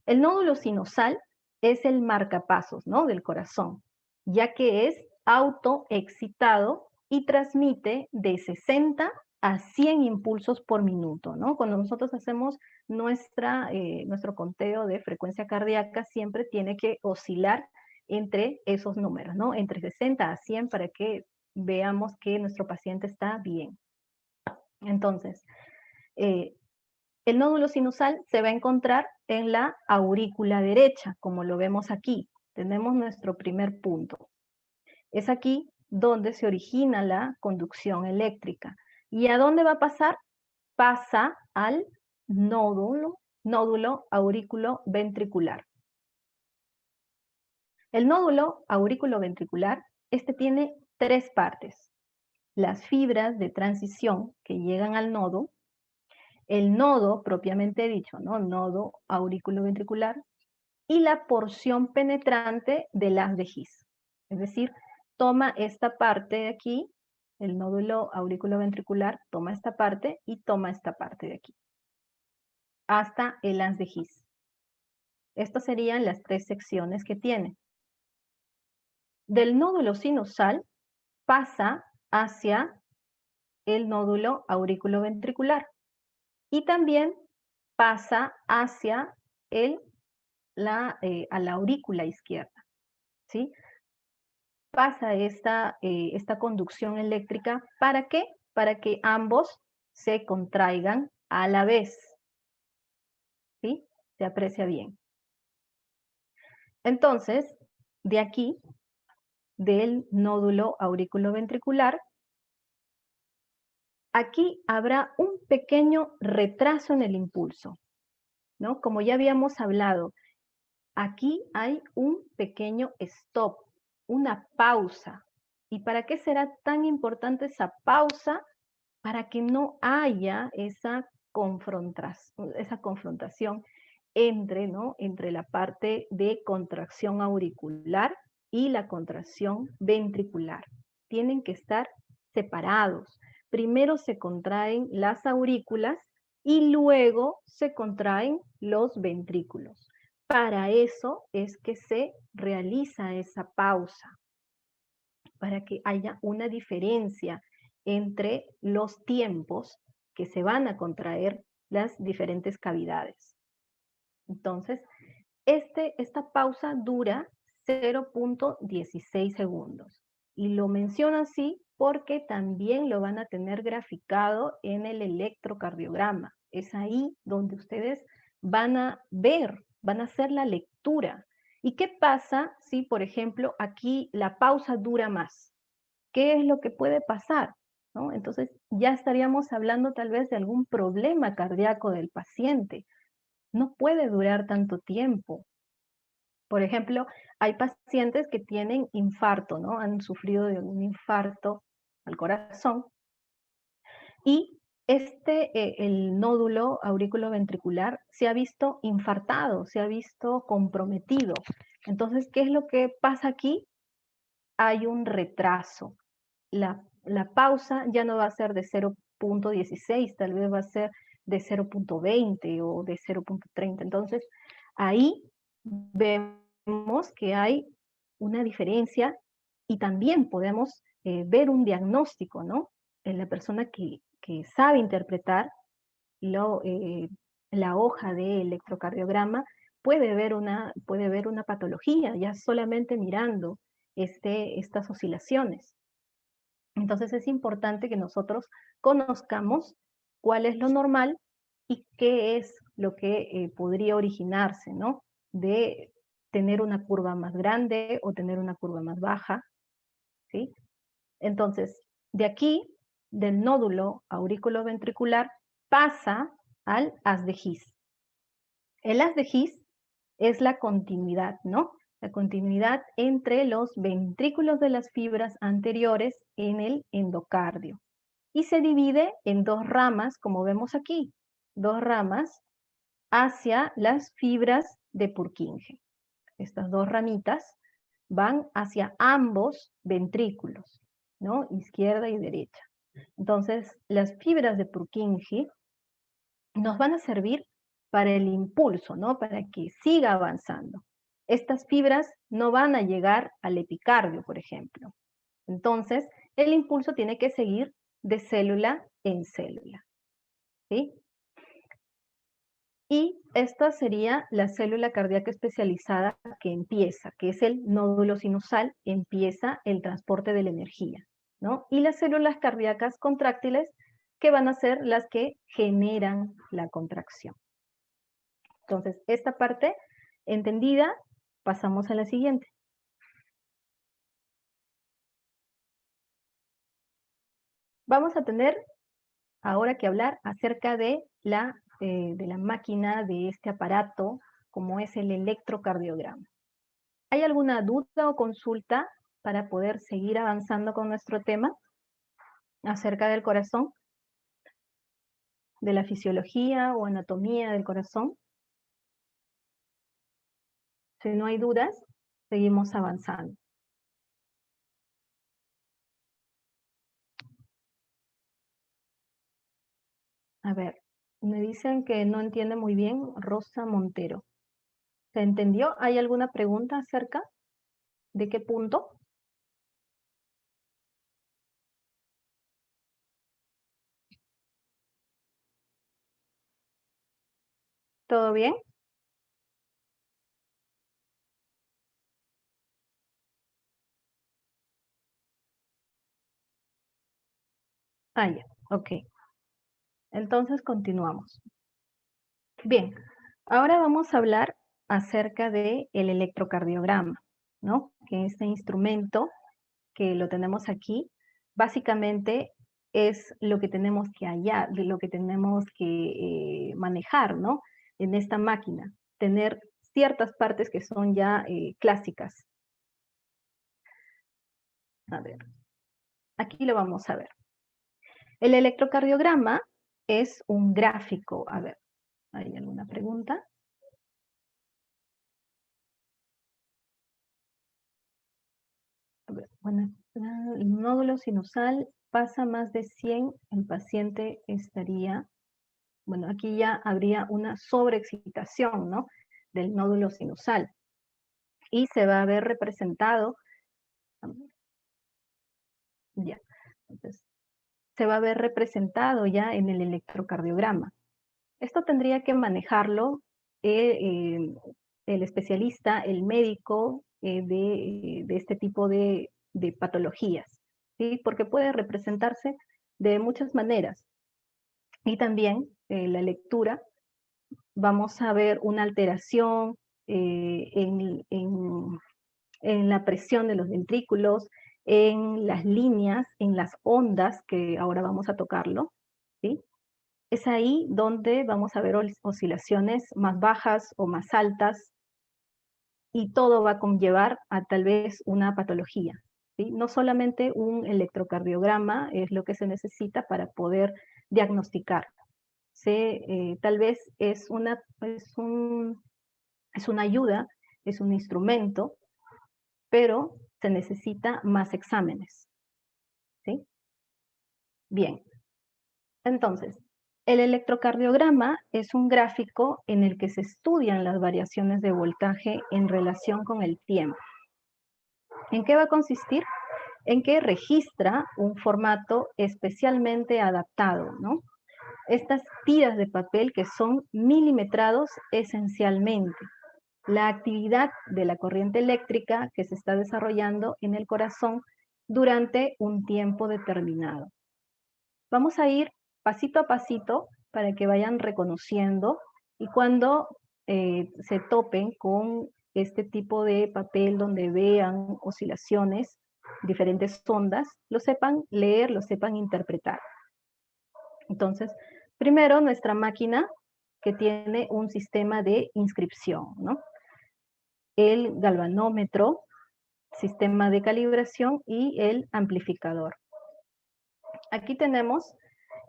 El nódulo sinusal es el marcapasos, ¿no?, del corazón, ya que es autoexcitado y transmite de 60 a 100 impulsos por minuto, ¿no? Cuando nosotros hacemos nuestro conteo de frecuencia cardíaca, siempre tiene que oscilar entre esos números, ¿no? Entre 60 a 100 para que veamos que nuestro paciente está bien. Entonces, el nódulo sinusal se va a encontrar en la aurícula derecha, como lo vemos aquí. Tenemos nuestro primer punto. Es aquí donde se origina la conducción eléctrica. ¿Y a dónde va a pasar? Pasa al nódulo aurículo ventricular. El nódulo aurículo ventricular, este tiene tres partes. Las fibras de transición que llegan al nodo, el nodo propiamente dicho, ¿no? Nodo aurículo ventricular, y la porción penetrante del haz de His. Es decir, toma esta parte de aquí, el nódulo auriculoventricular toma esta parte y toma esta parte de aquí, hasta el haz de His. Estas serían las tres secciones que tiene. Del nódulo sinusal pasa hacia el nódulo auriculoventricular y también pasa hacia a la aurícula izquierda, ¿sí? Pasa esta conducción eléctrica, ¿para qué? Para que ambos se contraigan a la vez, ¿sí? Se aprecia bien. Entonces, de aquí, del nódulo auriculoventricular, aquí habrá un pequeño retraso en el impulso, ¿no? Como ya habíamos hablado, aquí hay un pequeño stop, una pausa. ¿Y para qué será tan importante esa pausa? Para que no haya esa confrontación entre, ¿no? Entre la parte de contracción auricular y la contracción ventricular. Tienen que estar separados. Primero se contraen las aurículas y luego se contraen los ventrículos. Para eso es que se realiza esa pausa, para que haya una diferencia entre los tiempos que se van a contraer las diferentes cavidades. Entonces, esta pausa dura 0.16 segundos. Y lo menciono así porque también lo van a tener graficado en el electrocardiograma. Es ahí donde ustedes van a ver, van a hacer la lectura. ¿Y qué pasa si, por ejemplo, aquí la pausa dura más? ¿Qué es lo que puede pasar? ¿No? Entonces, ya estaríamos hablando tal vez de algún problema cardíaco del paciente. No puede durar tanto tiempo. Por ejemplo, hay pacientes que tienen infarto, ¿no? Han sufrido de un infarto al corazón y el nódulo auriculoventricular se ha visto infartado, se ha visto comprometido. Entonces, ¿qué es lo que pasa aquí? Hay un retraso. La pausa ya no va a ser de 0.16, tal vez va a ser de 0.20 o de 0.30. Entonces, ahí vemos que hay una diferencia y también podemos ver un diagnóstico, ¿no? En la persona que sabe interpretar la hoja de electrocardiograma puede ver una patología ya solamente mirando estas oscilaciones. Entonces es importante que nosotros conozcamos cuál es lo normal y qué es lo que podría originarse, ¿no? De tener una curva más grande o tener una curva más baja, ¿sí? Entonces, de aquí, del nódulo auriculoventricular, pasa al haz de His. El haz de His es la continuidad, ¿no? La continuidad entre los ventrículos de las fibras anteriores en el endocardio. Y se divide en dos ramas, como vemos aquí, dos ramas hacia las fibras de Purkinje. Estas dos ramitas van hacia ambos ventrículos, ¿no? Izquierda y derecha. Entonces, las fibras de Purkinje nos van a servir para el impulso, ¿no? Para que siga avanzando. Estas fibras no van a llegar al epicardio, por ejemplo. Entonces, el impulso tiene que seguir de célula en célula, ¿sí? Y esta sería la célula cardíaca especializada que empieza, que es el nódulo sinusal, empieza el transporte de la energía, ¿no? Y las células cardíacas contráctiles, que van a ser las que generan la contracción. Entonces, esta parte entendida, pasamos a la siguiente. Vamos a tener ahora que hablar acerca de la máquina, de este aparato, como es el electrocardiograma. ¿Hay alguna duda o consulta para poder seguir avanzando con nuestro tema acerca del corazón, de la fisiología o anatomía del corazón? Si no hay dudas, seguimos avanzando. A ver, me dicen que no entiende muy bien Rosa Montero. ¿Se entendió? ¿Hay alguna pregunta acerca de qué punto? ¿Todo bien? Ah, ya, ok. Entonces continuamos. Bien, ahora vamos a hablar acerca del electrocardiograma, ¿no? Que este instrumento que lo tenemos aquí, básicamente es lo que tenemos que hallar, de lo que tenemos que manejar, ¿no? En esta máquina, tener ciertas partes que son ya clásicas. A ver, aquí lo vamos a ver. El electrocardiograma es un gráfico. A ver, ¿hay alguna pregunta? A ver, bueno, el nódulo sinusal pasa más de 100, el paciente estaría, bueno, aquí ya habría una sobreexcitación, ¿no? Del nódulo sinusal. Y se va a ver representado, ya, entonces, se va a ver representado ya en el electrocardiograma. Esto tendría que manejarlo el especialista, el médico de este tipo de patologías, ¿sí? Porque puede representarse de muchas maneras. Y también la lectura, vamos a ver una alteración en la presión de los ventrículos, en las líneas, en las ondas, que ahora vamos a tocarlo, ¿sí? Es ahí donde vamos a ver oscilaciones más bajas o más altas, y todo va a conllevar a tal vez una patología, ¿sí? No solamente un electrocardiograma es lo que se necesita para poder diagnosticar. Tal vez es una ayuda, es un instrumento, pero se necesita más exámenes, ¿sí? Bien, entonces, el electrocardiograma es un gráfico en el que se estudian las variaciones de voltaje en relación con el tiempo. ¿En qué va a consistir? En que registra un formato especialmente adaptado, ¿no? Estas tiras de papel que son milimetrados esencialmente. La actividad de la corriente eléctrica que se está desarrollando en el corazón durante un tiempo determinado. Vamos a ir pasito a pasito para que vayan reconociendo, y cuando se topen con este tipo de papel donde vean oscilaciones, diferentes ondas, lo sepan leer, lo sepan interpretar. Entonces, primero nuestra máquina que tiene un sistema de inscripción, ¿no? El galvanómetro, sistema de calibración y el amplificador. Aquí tenemos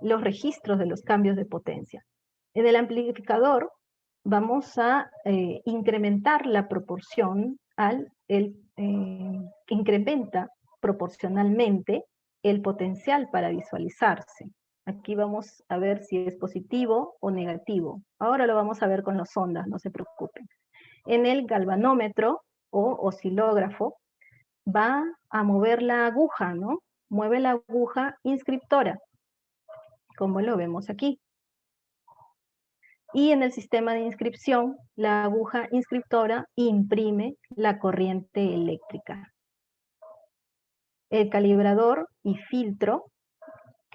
los registros de los cambios de potencia. En el amplificador vamos a incrementar la proporción que incrementa proporcionalmente el potencial para visualizarse. Aquí vamos a ver si es positivo o negativo. Ahora lo vamos a ver con las ondas, no se preocupen. En el galvanómetro o oscilógrafo va a mover la aguja, ¿no? Mueve la aguja inscriptora, como lo vemos aquí. Y en el sistema de inscripción, la aguja inscriptora imprime la corriente eléctrica. El calibrador y filtro,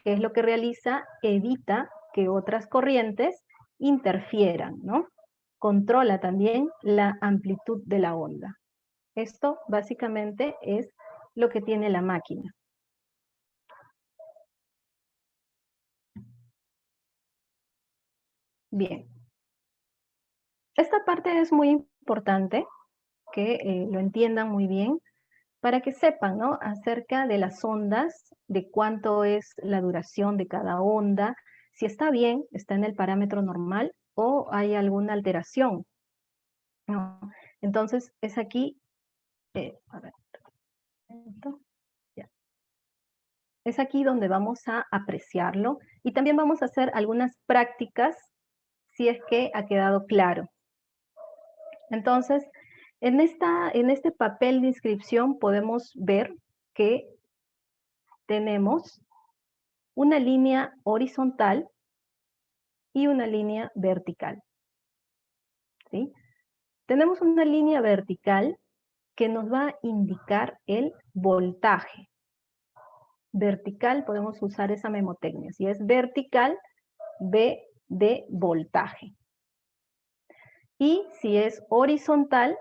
¿qué es lo que realiza? Evita que otras corrientes interfieran, ¿no? Controla también la amplitud de la onda. Esto básicamente es lo que tiene la máquina. Bien. Esta parte es muy importante que lo entiendan muy bien para que sepan, ¿no?, acerca de las ondas, de cuánto es la duración de cada onda, si está bien, está en el parámetro normal o hay alguna alteración, ¿no? Entonces, es aquí, a ver, ya. Es aquí donde vamos a apreciarlo y también vamos a hacer algunas prácticas si es que ha quedado claro. Entonces, en este papel de inscripción podemos ver que tenemos una línea horizontal y una línea vertical, ¿sí? Tenemos una línea vertical que nos va a indicar el voltaje. Vertical, podemos usar esa memotecnia. Si es vertical, V de voltaje. Y si es horizontal,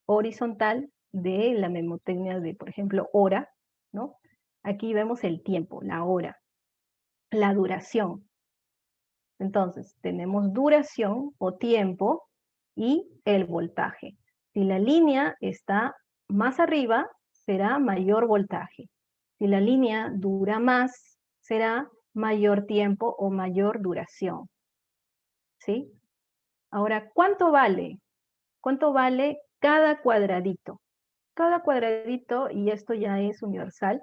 horizontal de la memotecnia de, por ejemplo, hora, ¿no? Aquí vemos el tiempo, la hora, la duración. Entonces, tenemos duración o tiempo y el voltaje. Si la línea está más arriba, será mayor voltaje. Si la línea dura más, será mayor tiempo o mayor duración. ¿Sí? Ahora, ¿cuánto vale? ¿Cuánto vale cada cuadradito? Cada cuadradito, y esto ya es universal,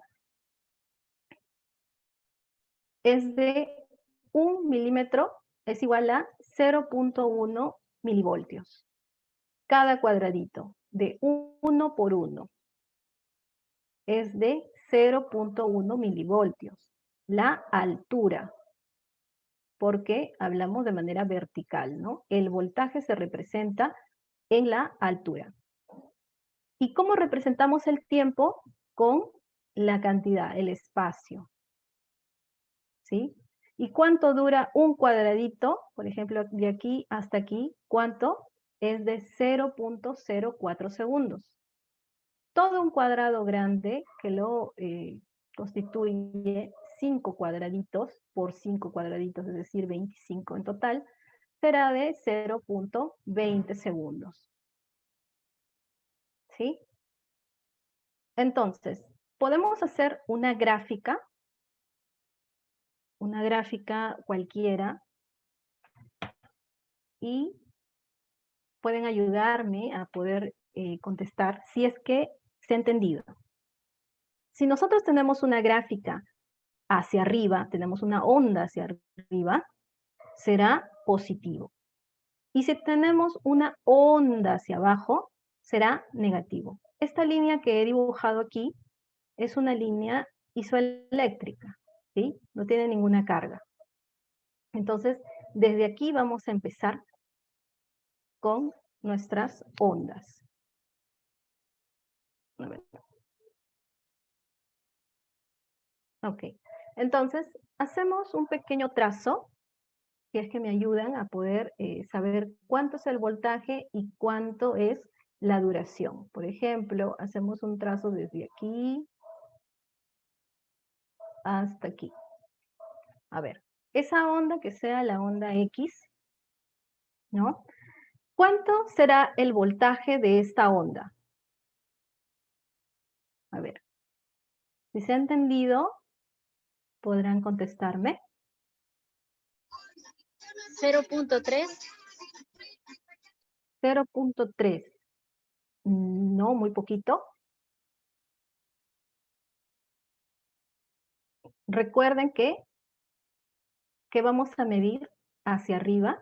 es de 1 milímetro, es igual a 0.1 milivoltios. Cada cuadradito, de 1 por 1, es de 0.1 milivoltios. La altura, porque hablamos de manera vertical, ¿no? El voltaje se representa en la altura. ¿Y cómo representamos el tiempo? Con la cantidad, el espacio. ¿Sí? ¿Y cuánto dura un cuadradito? Por ejemplo, de aquí hasta aquí, ¿cuánto? Es de 0.04 segundos. Todo un cuadrado grande que lo constituye 5 cuadraditos por 5 cuadraditos, es decir, 25 en total, será de 0.20 segundos. ¿Sí? Entonces, podemos hacer una gráfica cualquiera, y pueden ayudarme a poder contestar si es que se ha entendido. Si nosotros tenemos una gráfica hacia arriba, tenemos una onda hacia arriba, será positivo. Y si tenemos una onda hacia abajo, será negativo. Esta línea que he dibujado aquí es una línea isoeléctrica, ¿sí? No tiene ninguna carga. Entonces, desde aquí vamos a empezar con nuestras ondas. A ver. Ok, entonces hacemos un pequeño trazo, que es que me ayudan a poder saber cuánto es el voltaje y cuánto es la duración. Por ejemplo, hacemos un trazo desde aquí hasta aquí. A ver, esa onda que sea la onda X, ¿no? ¿Cuánto será el voltaje de esta onda? A ver, si se ha entendido, podrán contestarme. 0.3. 0.3. No, muy poquito. Recuerden que vamos a medir hacia arriba.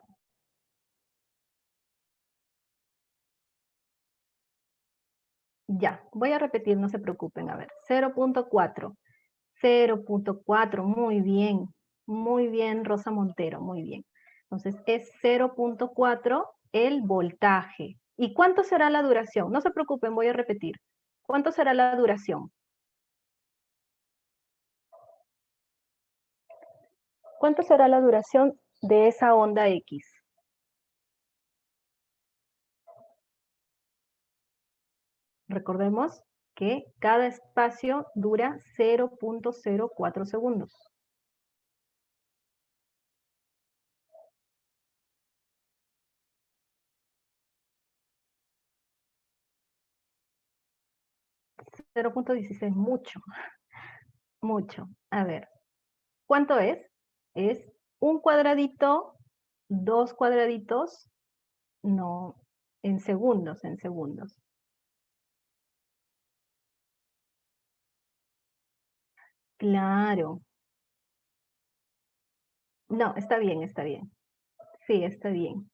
Ya, voy a repetir, no se preocupen. A ver, 0.4. 0.4, muy bien, Rosa Montero, muy bien. Entonces, es 0.4 el voltaje. ¿Y cuánto será la duración? No se preocupen, voy a repetir. ¿Cuánto será la duración? ¿Cuánto será la duración de esa onda X? Recordemos que cada espacio dura 0.04 segundos. 0.16, mucho, mucho. A ver, ¿cuánto es? Es un cuadradito, dos cuadraditos, no, en segundos, en segundos. Claro. No, está bien, está bien. Sí, está bien.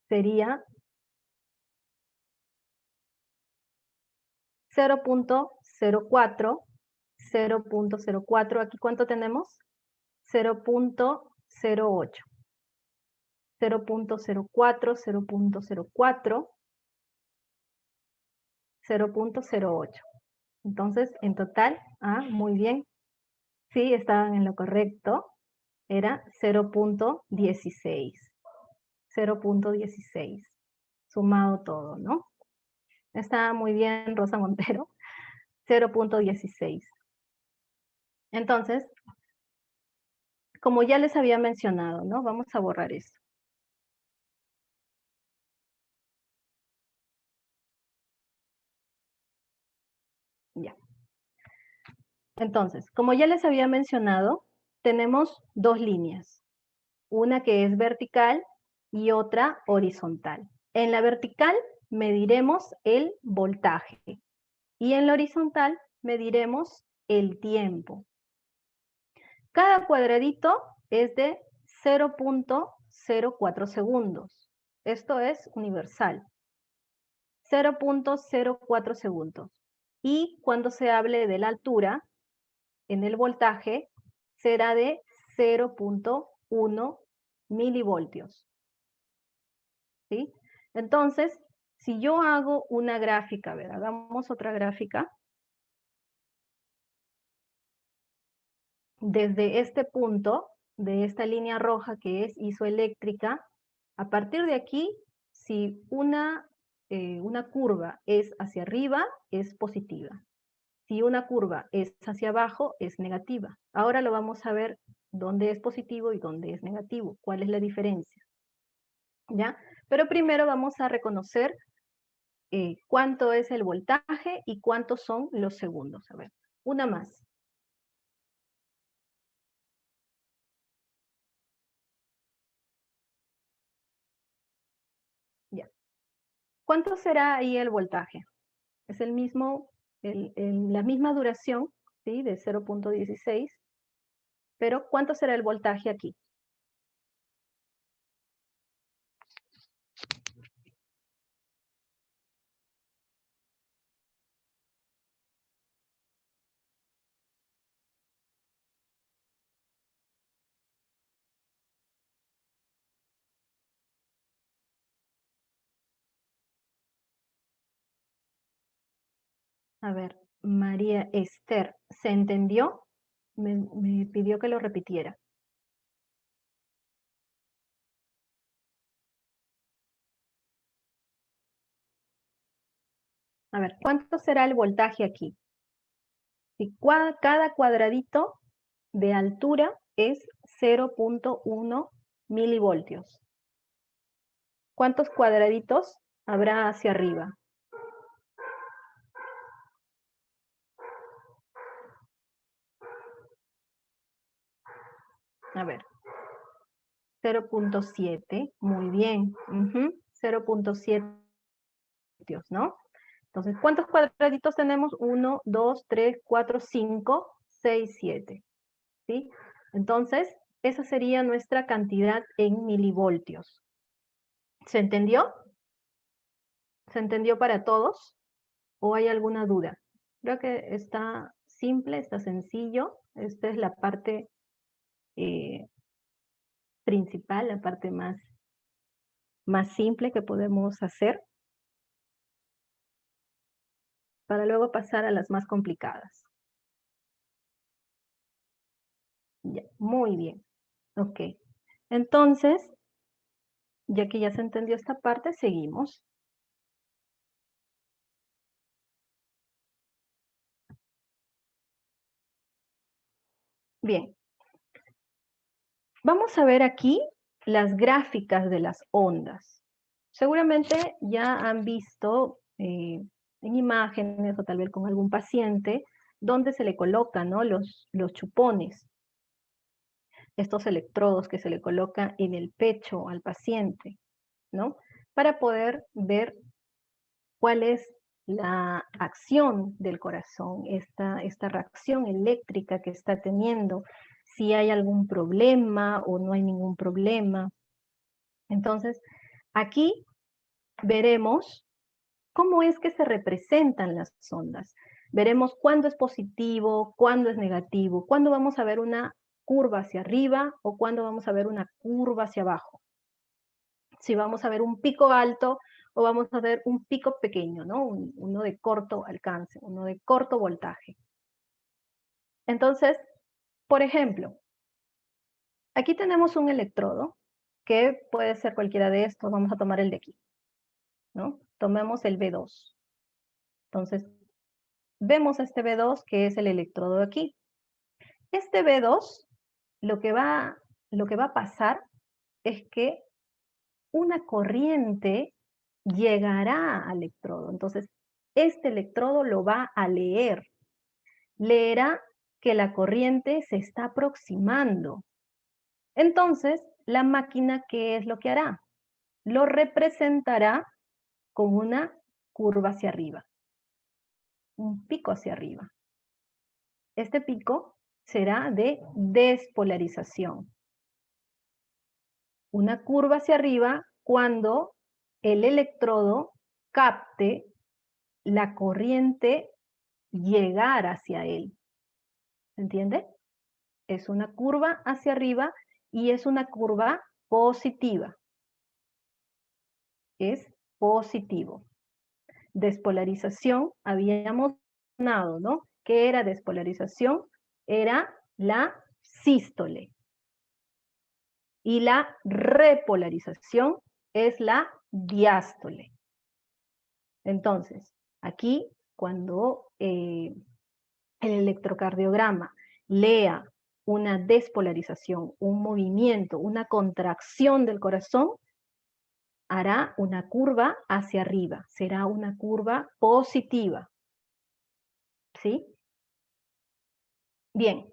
Sería 0.04, 0.04. ¿Aquí cuánto tenemos? 0.08. 0.04, 0.04, 0.08. Entonces, en total, muy bien. Sí, estaban en lo correcto. Era 0.16. 0.16. Sumado todo, ¿no? Está muy bien, Rosa Montero. 0.16. Entonces, como ya les había mencionado, ¿no? Vamos a borrar esto. Ya. Entonces, como ya les había mencionado, tenemos dos líneas. Una que es vertical y otra horizontal. En la vertical mediremos el voltaje y en la horizontal mediremos el tiempo. Cada cuadradito es de 0.04 segundos. Esto es universal. 0.04 segundos. Y cuando se hable de la altura, en el voltaje, será de 0.1 milivoltios. ¿Sí? Entonces, si yo hago una gráfica, a ver, hagamos otra gráfica. Desde este punto, de esta línea roja que es isoeléctrica, a partir de aquí, si una curva es hacia arriba, es positiva. Si una curva es hacia abajo, es negativa. Ahora lo vamos a ver dónde es positivo y dónde es negativo. ¿Cuál es la diferencia? ¿Ya? Pero primero vamos a reconocer cuánto es el voltaje y cuántos son los segundos. A ver, una más. Ya. ¿Cuánto será ahí el voltaje? Es el mismo, la misma duración, ¿sí? De 0.16, pero ¿cuánto será el voltaje aquí? A ver, María Esther, ¿se entendió? Me pidió que lo repitiera. A ver, ¿cuánto será el voltaje aquí? Si cada cuadradito de altura es 0.1 milivoltios. ¿Cuántos cuadraditos habrá hacia arriba? A ver, 0.7, muy bien. 0.7, ¿no? Entonces, ¿cuántos cuadraditos tenemos? 1, 2, 3, 4, 5, 6, 7. ¿Sí? Entonces, esa sería nuestra cantidad en milivoltios. ¿Se entendió? ¿Se entendió para todos? ¿O hay alguna duda? Creo que está simple, está sencillo. Esta es la parte principal, la parte más simple que podemos hacer, para luego pasar a las más complicadas. Ya, muy bien. Ok. Entonces, ya que ya se entendió esta parte, seguimos. Bien. Vamos a ver aquí las gráficas de las ondas. Seguramente ya han visto en imágenes o tal vez con algún paciente, donde se le colocan, ¿no?, los chupones, estos electrodos que se le coloca en el pecho al paciente, ¿no? Para poder ver cuál es la acción del corazón, esta reacción eléctrica que está teniendo, si hay algún problema o no hay ningún problema. Entonces, aquí veremos cómo es que se representan las ondas. Veremos cuándo es positivo, cuándo es negativo, cuándo vamos a ver una curva hacia arriba o cuándo vamos a ver una curva hacia abajo. Si vamos a ver un pico alto o vamos a ver un pico pequeño, ¿no? Uno de corto alcance, uno de corto voltaje. Entonces, por ejemplo, aquí tenemos un electrodo que puede ser cualquiera de estos. Vamos a tomar el de aquí, ¿no? Tomemos el B2. Entonces, vemos este B2 que es el electrodo de aquí. Este B2, lo que va a pasar es que una corriente llegará al electrodo. Entonces, este electrodo lo va a leer. Leerá que la corriente se está aproximando. Entonces, la máquina, ¿qué es lo que hará? Lo representará con una curva hacia arriba, un pico hacia arriba. Este pico será de despolarización. Una curva hacia arriba cuando el electrodo capte la corriente llegar hacia él. ¿Se entiende? Es una curva hacia arriba y es una curva positiva. Es positivo. Despolarización, habíamos mencionado, ¿no? ¿Qué era despolarización? Era la sístole. Y la repolarización es la diástole. Entonces, aquí, cuando el electrocardiograma lea una despolarización, un movimiento, una contracción del corazón, hará una curva hacia arriba, será una curva positiva. ¿Sí? Bien,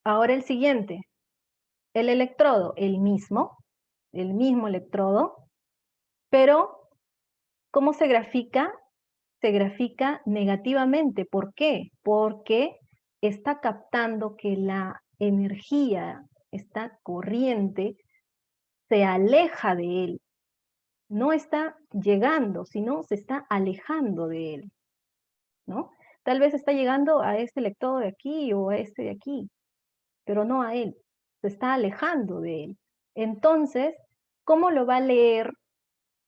ahora el siguiente. El electrodo, el mismo electrodo, pero ¿cómo se grafica? Se grafica negativamente. ¿Por qué? Porque está captando que la energía, esta corriente, se aleja de él. No está llegando, sino se está alejando de él, ¿no? Tal vez está llegando a este electrodo de aquí o a este de aquí, pero no a él. Se está alejando de él. Entonces, ¿cómo lo va a leer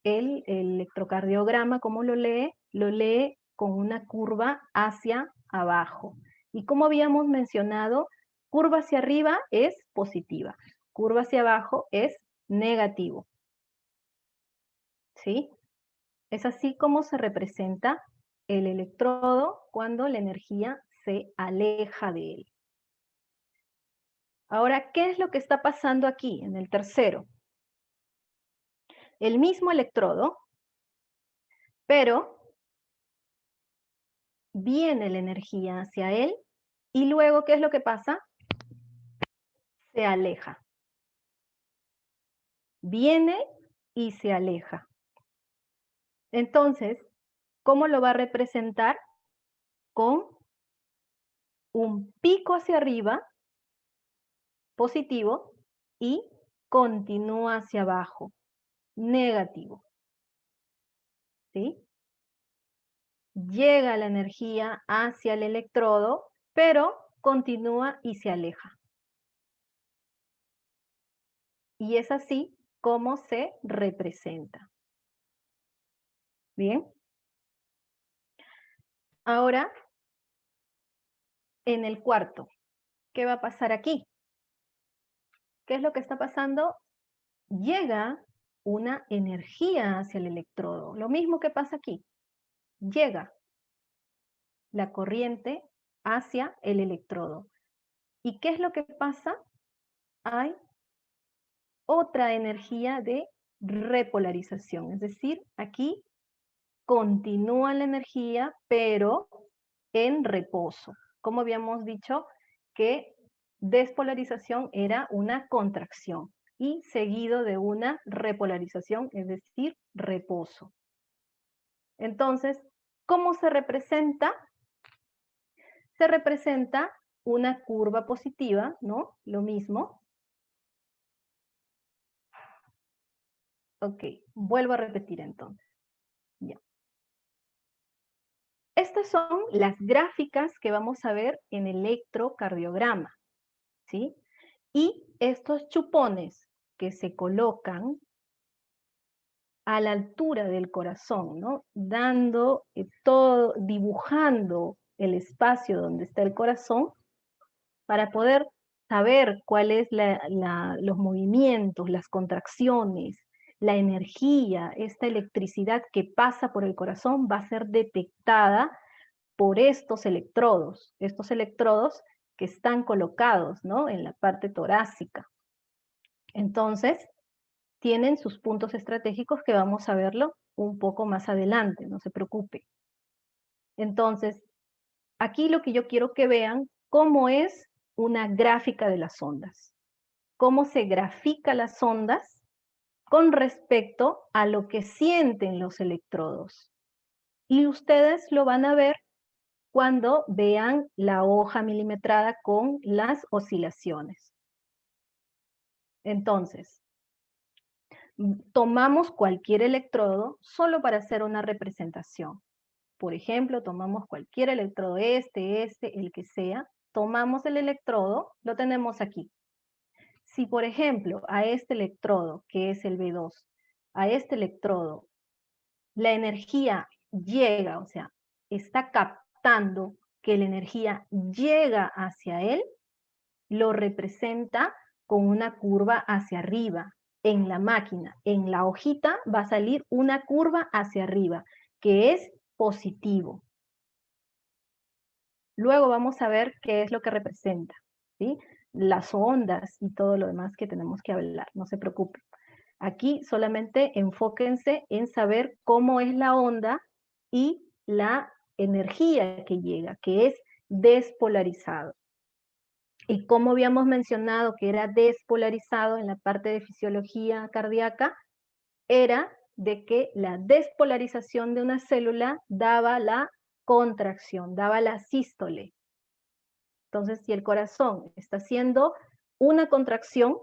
el electrocardiograma? ¿Cómo lo lee? Lo lee con una curva hacia abajo. Y como habíamos mencionado, curva hacia arriba es positiva, curva hacia abajo es negativo. ¿Sí? Es así como se representa el electrodo cuando la energía se aleja de él. Ahora, ¿qué es lo que está pasando aquí en el tercero? El mismo electrodo, pero viene la energía hacia él y luego, ¿qué es lo que pasa? Se aleja. Viene y se aleja. Entonces, ¿cómo lo va a representar? Con un pico hacia arriba, positivo, y continúa hacia abajo, negativo. ¿Sí? Llega la energía hacia el electrodo, pero continúa y se aleja. Y es así como se representa. Bien. Ahora, en el cuarto, ¿qué va a pasar aquí? ¿Qué es lo que está pasando? Llega una energía hacia el electrodo. Lo mismo que pasa aquí. Llega la corriente hacia el electrodo. ¿Y qué es lo que pasa? Hay otra energía de repolarización. Es decir, aquí continúa la energía, pero en reposo. Como habíamos dicho, que despolarización era una contracción y seguido de una repolarización, es decir, reposo. Entonces, ¿cómo se representa? Se representa una curva positiva, ¿no? Lo mismo. Ok, vuelvo a repetir entonces. Ya. Estas son las gráficas que vamos a ver en el electrocardiograma, ¿sí? Y estos chupones que se colocan a la altura del corazón, ¿no? Dando todo, dibujando el espacio donde está el corazón para poder saber cuáles los movimientos, las contracciones, la energía, esta electricidad que pasa por el corazón va a ser detectada por estos electrodos que están colocados, ¿no? En la parte torácica. Entonces, tienen sus puntos estratégicos que vamos a verlo un poco más adelante, no se preocupe. Entonces, aquí lo que yo quiero que vean cómo es una gráfica de las ondas. Cómo se grafica las ondas con respecto a lo que sienten los electrodos. Y ustedes lo van a ver cuando vean la hoja milimetrada con las oscilaciones. Entonces, tomamos cualquier electrodo solo para hacer una representación. Por ejemplo, tomamos cualquier electrodo, el que sea, tomamos el electrodo, lo tenemos aquí. Si, por ejemplo, a este electrodo, que es el B2, a este electrodo, la energía llega, o sea, está captando que la energía llega hacia él, lo representa con una curva hacia arriba. En la máquina, en la hojita, va a salir una curva hacia arriba, que es positivo. Luego vamos a ver qué es lo que representa, ¿sí? Las ondas y todo lo demás que tenemos que hablar, no se preocupen. Aquí solamente enfóquense en saber cómo es la onda y la energía que llega, que es despolarizado. Y como habíamos mencionado que era despolarizado en la parte de fisiología cardíaca, era de que la despolarización de una célula daba la contracción, daba la sístole. Entonces, si el corazón está haciendo una contracción,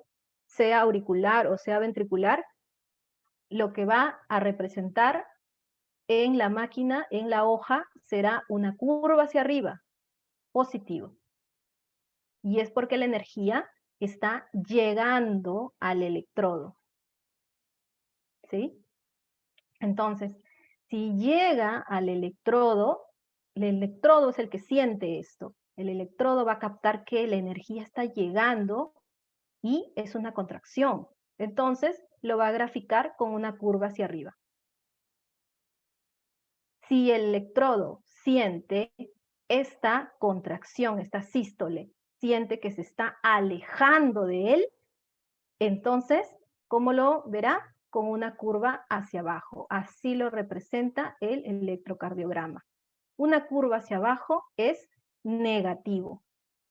sea auricular o sea ventricular, lo que va a representar en la máquina, en la hoja, será una curva hacia arriba, positivo. Y es porque la energía está llegando al electrodo. ¿Sí? Entonces, si llega al electrodo, el electrodo es el que siente esto. El electrodo va a captar que la energía está llegando y es una contracción. Entonces, lo va a graficar con una curva hacia arriba. Si el electrodo siente esta contracción, esta sístole, siente que se está alejando de él, entonces, ¿cómo lo verá? Con una curva hacia abajo. Así lo representa el electrocardiograma. Una curva hacia abajo es negativo,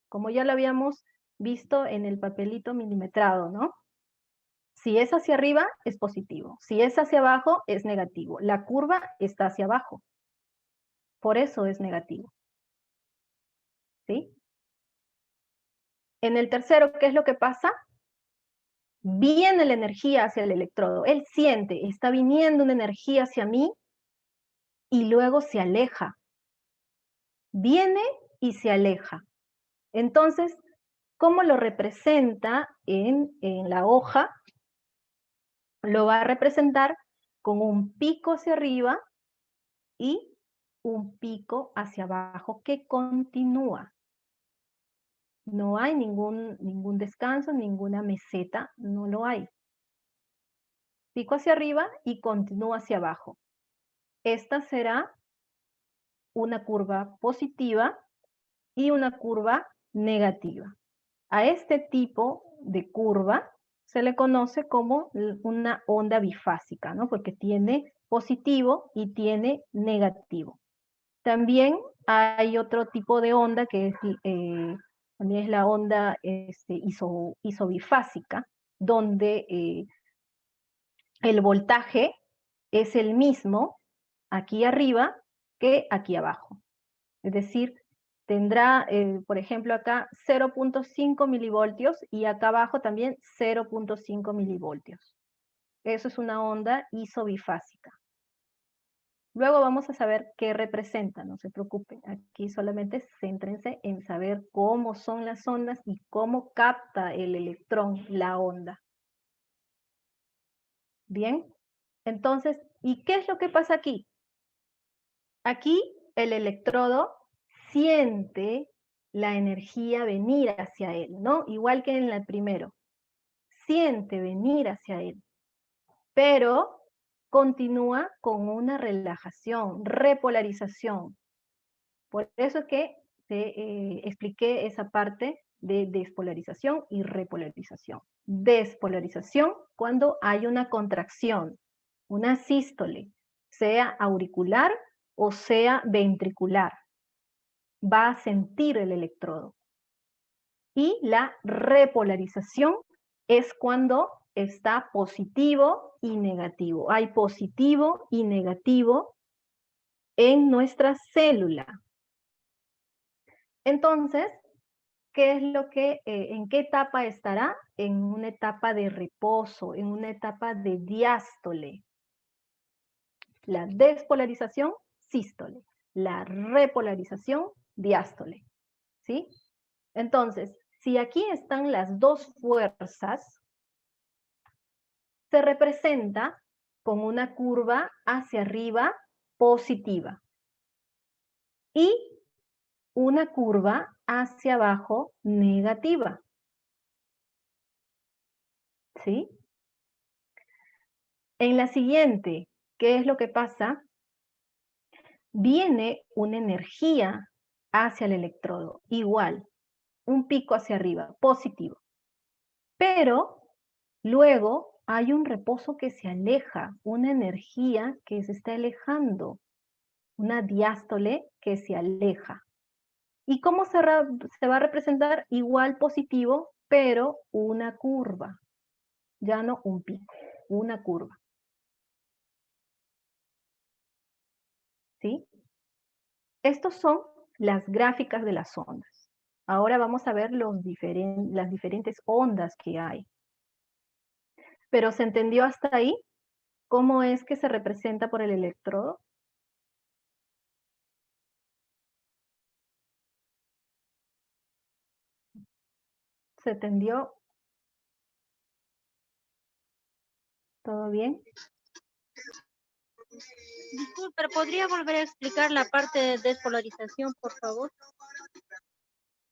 como ya lo habíamos visto en el papelito milimetrado, ¿no? Si es hacia arriba, es positivo. Si es hacia abajo, es negativo. La curva está hacia abajo. Por eso es negativo. ¿Sí? En el tercero, ¿qué es lo que pasa? Viene la energía hacia el electrodo. Él siente, está viniendo una energía hacia mí y luego se aleja. Viene y se aleja. Entonces, ¿cómo lo representa en la hoja? Lo va a representar con un pico hacia arriba y un pico hacia abajo que continúa. No hay ningún descanso, ninguna meseta, no lo hay. Pico hacia arriba y continúa hacia abajo. Esta será una curva positiva y una curva negativa. A este tipo de curva se le conoce como una onda bifásica, ¿no? Porque tiene positivo y tiene negativo. También hay otro tipo de onda que es, también es la onda isobifásica, donde el voltaje es el mismo aquí arriba que aquí abajo. Es decir, tendrá, por ejemplo, acá 0.5 milivoltios y acá abajo también 0.5 milivoltios. Eso es una onda isobifásica. Luego vamos a saber qué representa, no se preocupen. Aquí solamente céntrense en saber cómo son las ondas y cómo capta el electrón la onda. Bien, entonces, ¿y qué es lo que pasa aquí? Aquí el electrodo siente la energía venir hacia él, ¿no? Igual que en el primero. Siente venir hacia él, pero continúa con una relajación, repolarización. Por eso es que te expliqué esa parte de despolarización y repolarización. Despolarización cuando hay una contracción, una sístole, sea auricular o sea ventricular. Va a sentir el electrodo. Y la repolarización es cuando está positivo y negativo. Hay positivo y negativo en nuestra célula. Entonces, ¿qué es lo que, en qué etapa estará? En una etapa de reposo, en una etapa de diástole. La despolarización, sístole. La repolarización, diástole. ¿Sí? Entonces, si aquí están las dos fuerzas, se representa con una curva hacia arriba positiva y una curva hacia abajo negativa. ¿Sí? En la siguiente, ¿qué es lo que pasa? Viene una energía hacia el electrodo, igual, un pico hacia arriba, positivo. Pero luego hay un reposo que se aleja, una energía que se está alejando, una diástole que se aleja. ¿Y cómo se va a representar? Igual positivo, pero una curva. Ya no un pico, una curva. ¿Sí? Estos son las gráficas de las ondas. Ahora vamos a ver las diferentes ondas que hay. ¿Pero se entendió hasta ahí? ¿Cómo es que se representa por el electrodo? ¿Se entendió? ¿Todo bien? Disculpe, pero ¿podría volver a explicar la parte de despolarización, por favor?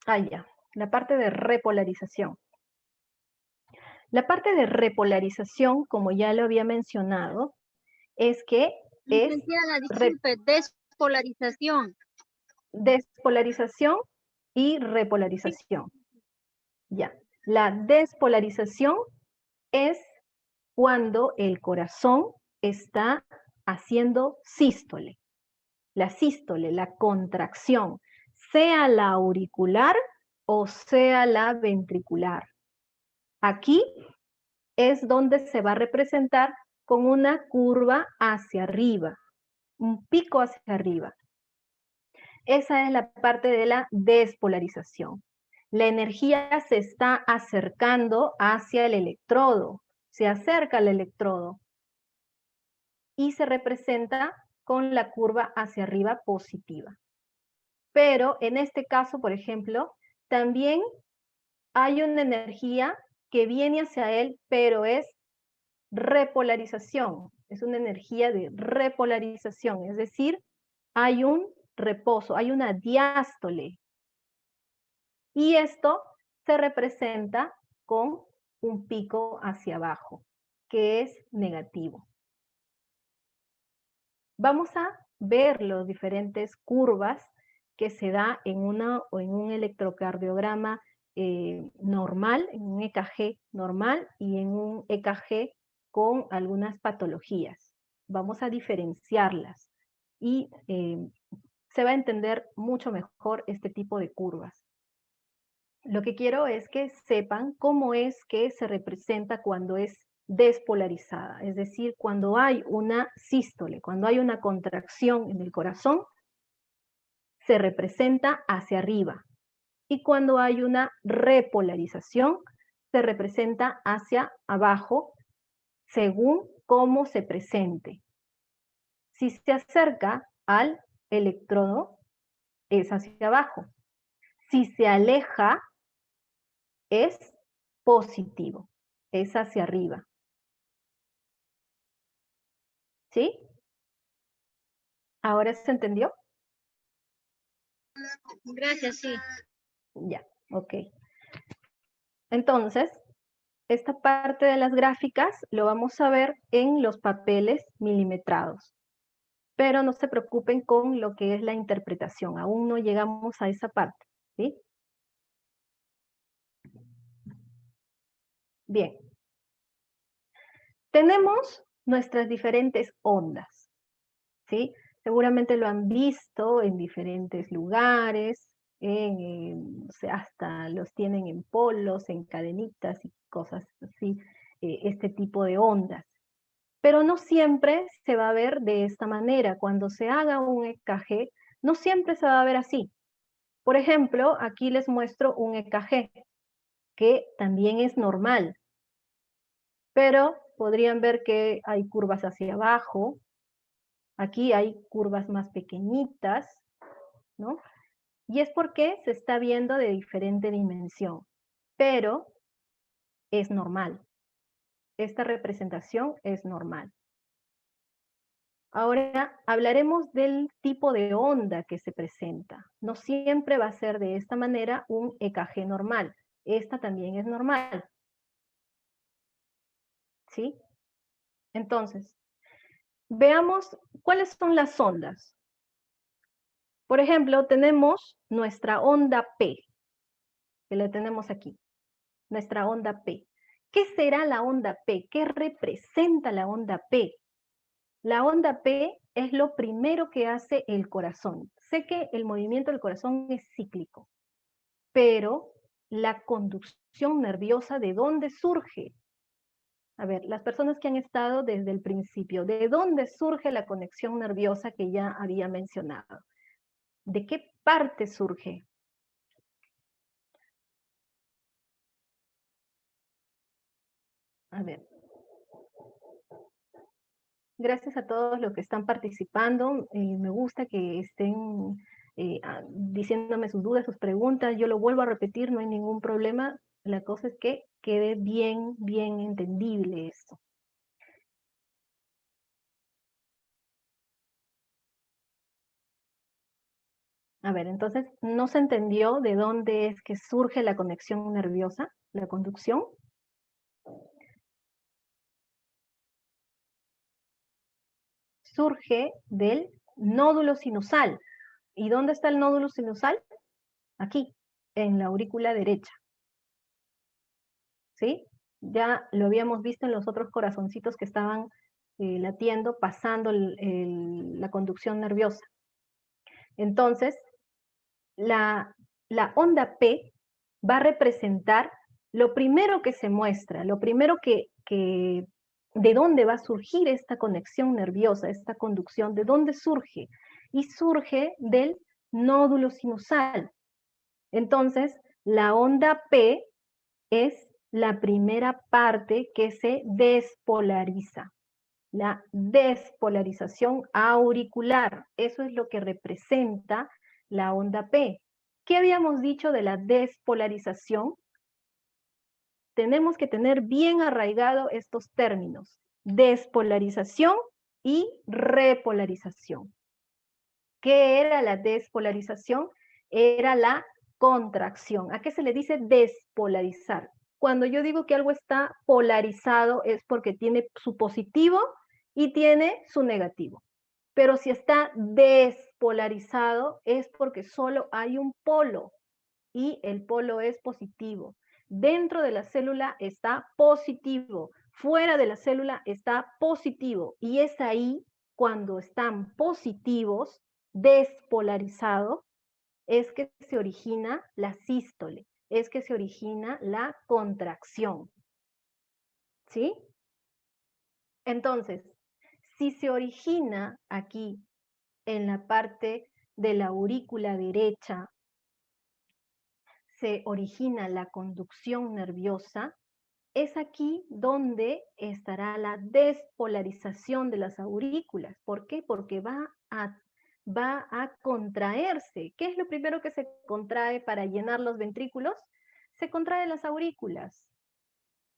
Ah, ya. La parte de repolarización. La parte de repolarización, como ya lo había mencionado, es que es Licenciada, disculpe, despolarización. despolarización y repolarización. Ya. La despolarización es cuando el corazón está haciendo sístole. La sístole, la contracción, sea la auricular o sea la ventricular. Aquí es donde se va a representar con una curva hacia arriba, un pico hacia arriba. Esa es la parte de la despolarización. La energía se está acercando hacia el electrodo, se acerca al electrodo y se representa con la curva hacia arriba positiva. Pero en este caso, por ejemplo, también hay una energía que viene hacia él, pero es repolarización, es una energía de repolarización, es decir, hay un reposo, hay una diástole. Y esto se representa con un pico hacia abajo, que es negativo. Vamos a ver las diferentes curvas que se da en una o en un electrocardiograma normal, en un EKG normal y en un EKG con algunas patologías. vamos a diferenciarlas y se va a entender mucho mejor este tipo de curvas. Lo que quiero es que sepan cómo es que se representa cuando es despolarizada, es decir, cuando hay una sístole, cuando hay una contracción en el corazón, se representa hacia arriba. Y cuando hay una repolarización, se representa hacia abajo, según cómo se presente. Si se acerca al electrodo, es hacia abajo. Si se aleja, es positivo, es hacia arriba. ¿Sí? ¿Ahora se entendió? Gracias, sí. Ya, ok. Entonces, esta parte de las gráficas lo vamos a ver en los papeles milimetrados. Pero no se preocupen con lo que es la interpretación. Aún no llegamos a esa parte, ¿sí? Bien. Tenemos nuestras diferentes ondas, ¿sí? Seguramente lo han visto en diferentes lugares, o sea, hasta los tienen en polos, en cadenitas y cosas así, este tipo de ondas. Pero no siempre se va a ver de esta manera. Cuando se haga un EKG, no siempre se va a ver así. Por ejemplo, aquí les muestro un EKG, que también es normal, pero podrían ver que hay curvas hacia abajo, aquí hay curvas más pequeñitas, ¿no? Y es porque se está viendo de diferente dimensión, pero es normal. Esta representación es normal. Ahora hablaremos del tipo de onda que se presenta. No siempre va a ser de esta manera un EKG normal. Esta también es normal. ¿Sí? Entonces, veamos cuáles son las ondas. Por ejemplo, tenemos nuestra onda P, que la tenemos aquí. Nuestra onda P. ¿Qué será la onda P? ¿Qué representa la onda P? La onda P es lo primero que hace el corazón. Sé que el movimiento del corazón es cíclico, pero la conducción nerviosa, ¿de dónde surge? A ver, las personas que han estado desde el principio, ¿de dónde surge la conexión nerviosa que ya había mencionado? ¿De qué parte surge? A ver. Gracias a todos los que están participando. Me gusta que estén diciéndome sus dudas, sus preguntas. Yo lo vuelvo a repetir, no hay ningún problema. La cosa es que quede bien, bien entendible esto. A ver, entonces, ¿no se entendió de dónde es que surge la conexión nerviosa, la conducción? Surge del nódulo sinusal. ¿Y dónde está el nódulo sinusal? Aquí, en la aurícula derecha. ¿Sí? Ya lo habíamos visto en los otros corazoncitos que estaban latiendo, pasando la conducción nerviosa. Entonces, la onda P va a representar lo primero que se muestra, lo primero de dónde va a surgir esta conexión nerviosa, esta conducción, de dónde surge. Y surge del nódulo sinusal. Entonces, la onda P es la primera parte que se despolariza. La despolarización auricular. Eso es lo que representa la onda P. ¿Qué habíamos dicho de la despolarización? Tenemos que tener bien arraigado estos términos. Despolarización y repolarización. ¿Qué era la despolarización? Era la contracción. ¿A qué se le dice despolarizar? Cuando yo digo que algo está polarizado es porque tiene su positivo y tiene su negativo. Pero si está despolarizado es porque solo hay un polo y el polo es positivo. Dentro de la célula está positivo. fuera de la célula está positivo, y es ahí cuando están positivos, despolarizados, es que se origina la sístole, es que se origina la contracción. ¿Sí? Entonces, si se origina aquí en la parte de la aurícula derecha, se origina la conducción nerviosa, es aquí donde estará la despolarización de las aurículas. ¿Por qué? Porque va a contraerse. ¿Qué es lo primero que se contrae para llenar los ventrículos? Se contraen las aurículas.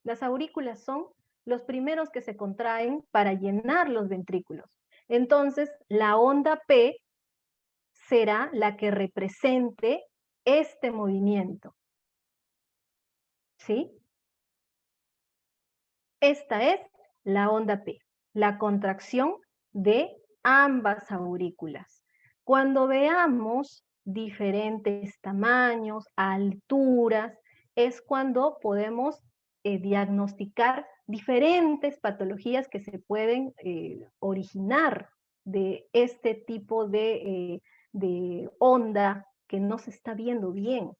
Las aurículas son los primeros que se contraen para llenar los ventrículos. Entonces, la onda P será la que represente este movimiento. ¿Sí? Esta es la onda P, la contracción de ambas aurículas. Cuando veamos diferentes tamaños, alturas, es cuando podemos diagnosticar diferentes patologías que se pueden originar de este tipo de onda que no se está viendo bien.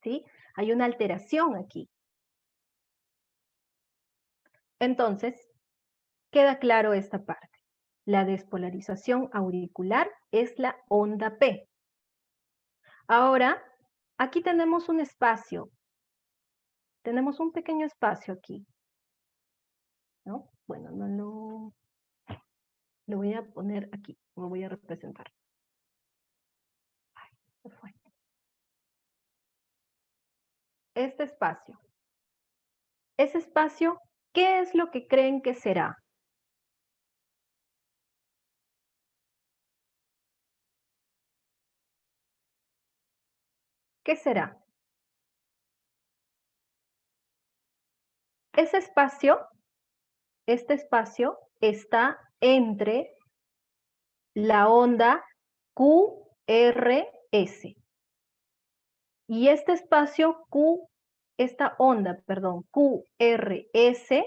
¿Sí? Hay una alteración aquí. Entonces, queda claro esta parte. La despolarización auricular es la onda P. Ahora, aquí tenemos un espacio. Tenemos un pequeño espacio aquí. ¿No? Bueno, no lo voy a poner aquí. Lo voy a representar. Ay, se fue. Este espacio. Ese espacio, ¿qué es lo que creen que será? ¿Qué será? Ese espacio, este espacio está entre la onda QRS. Y este espacio esta onda, perdón, QRS,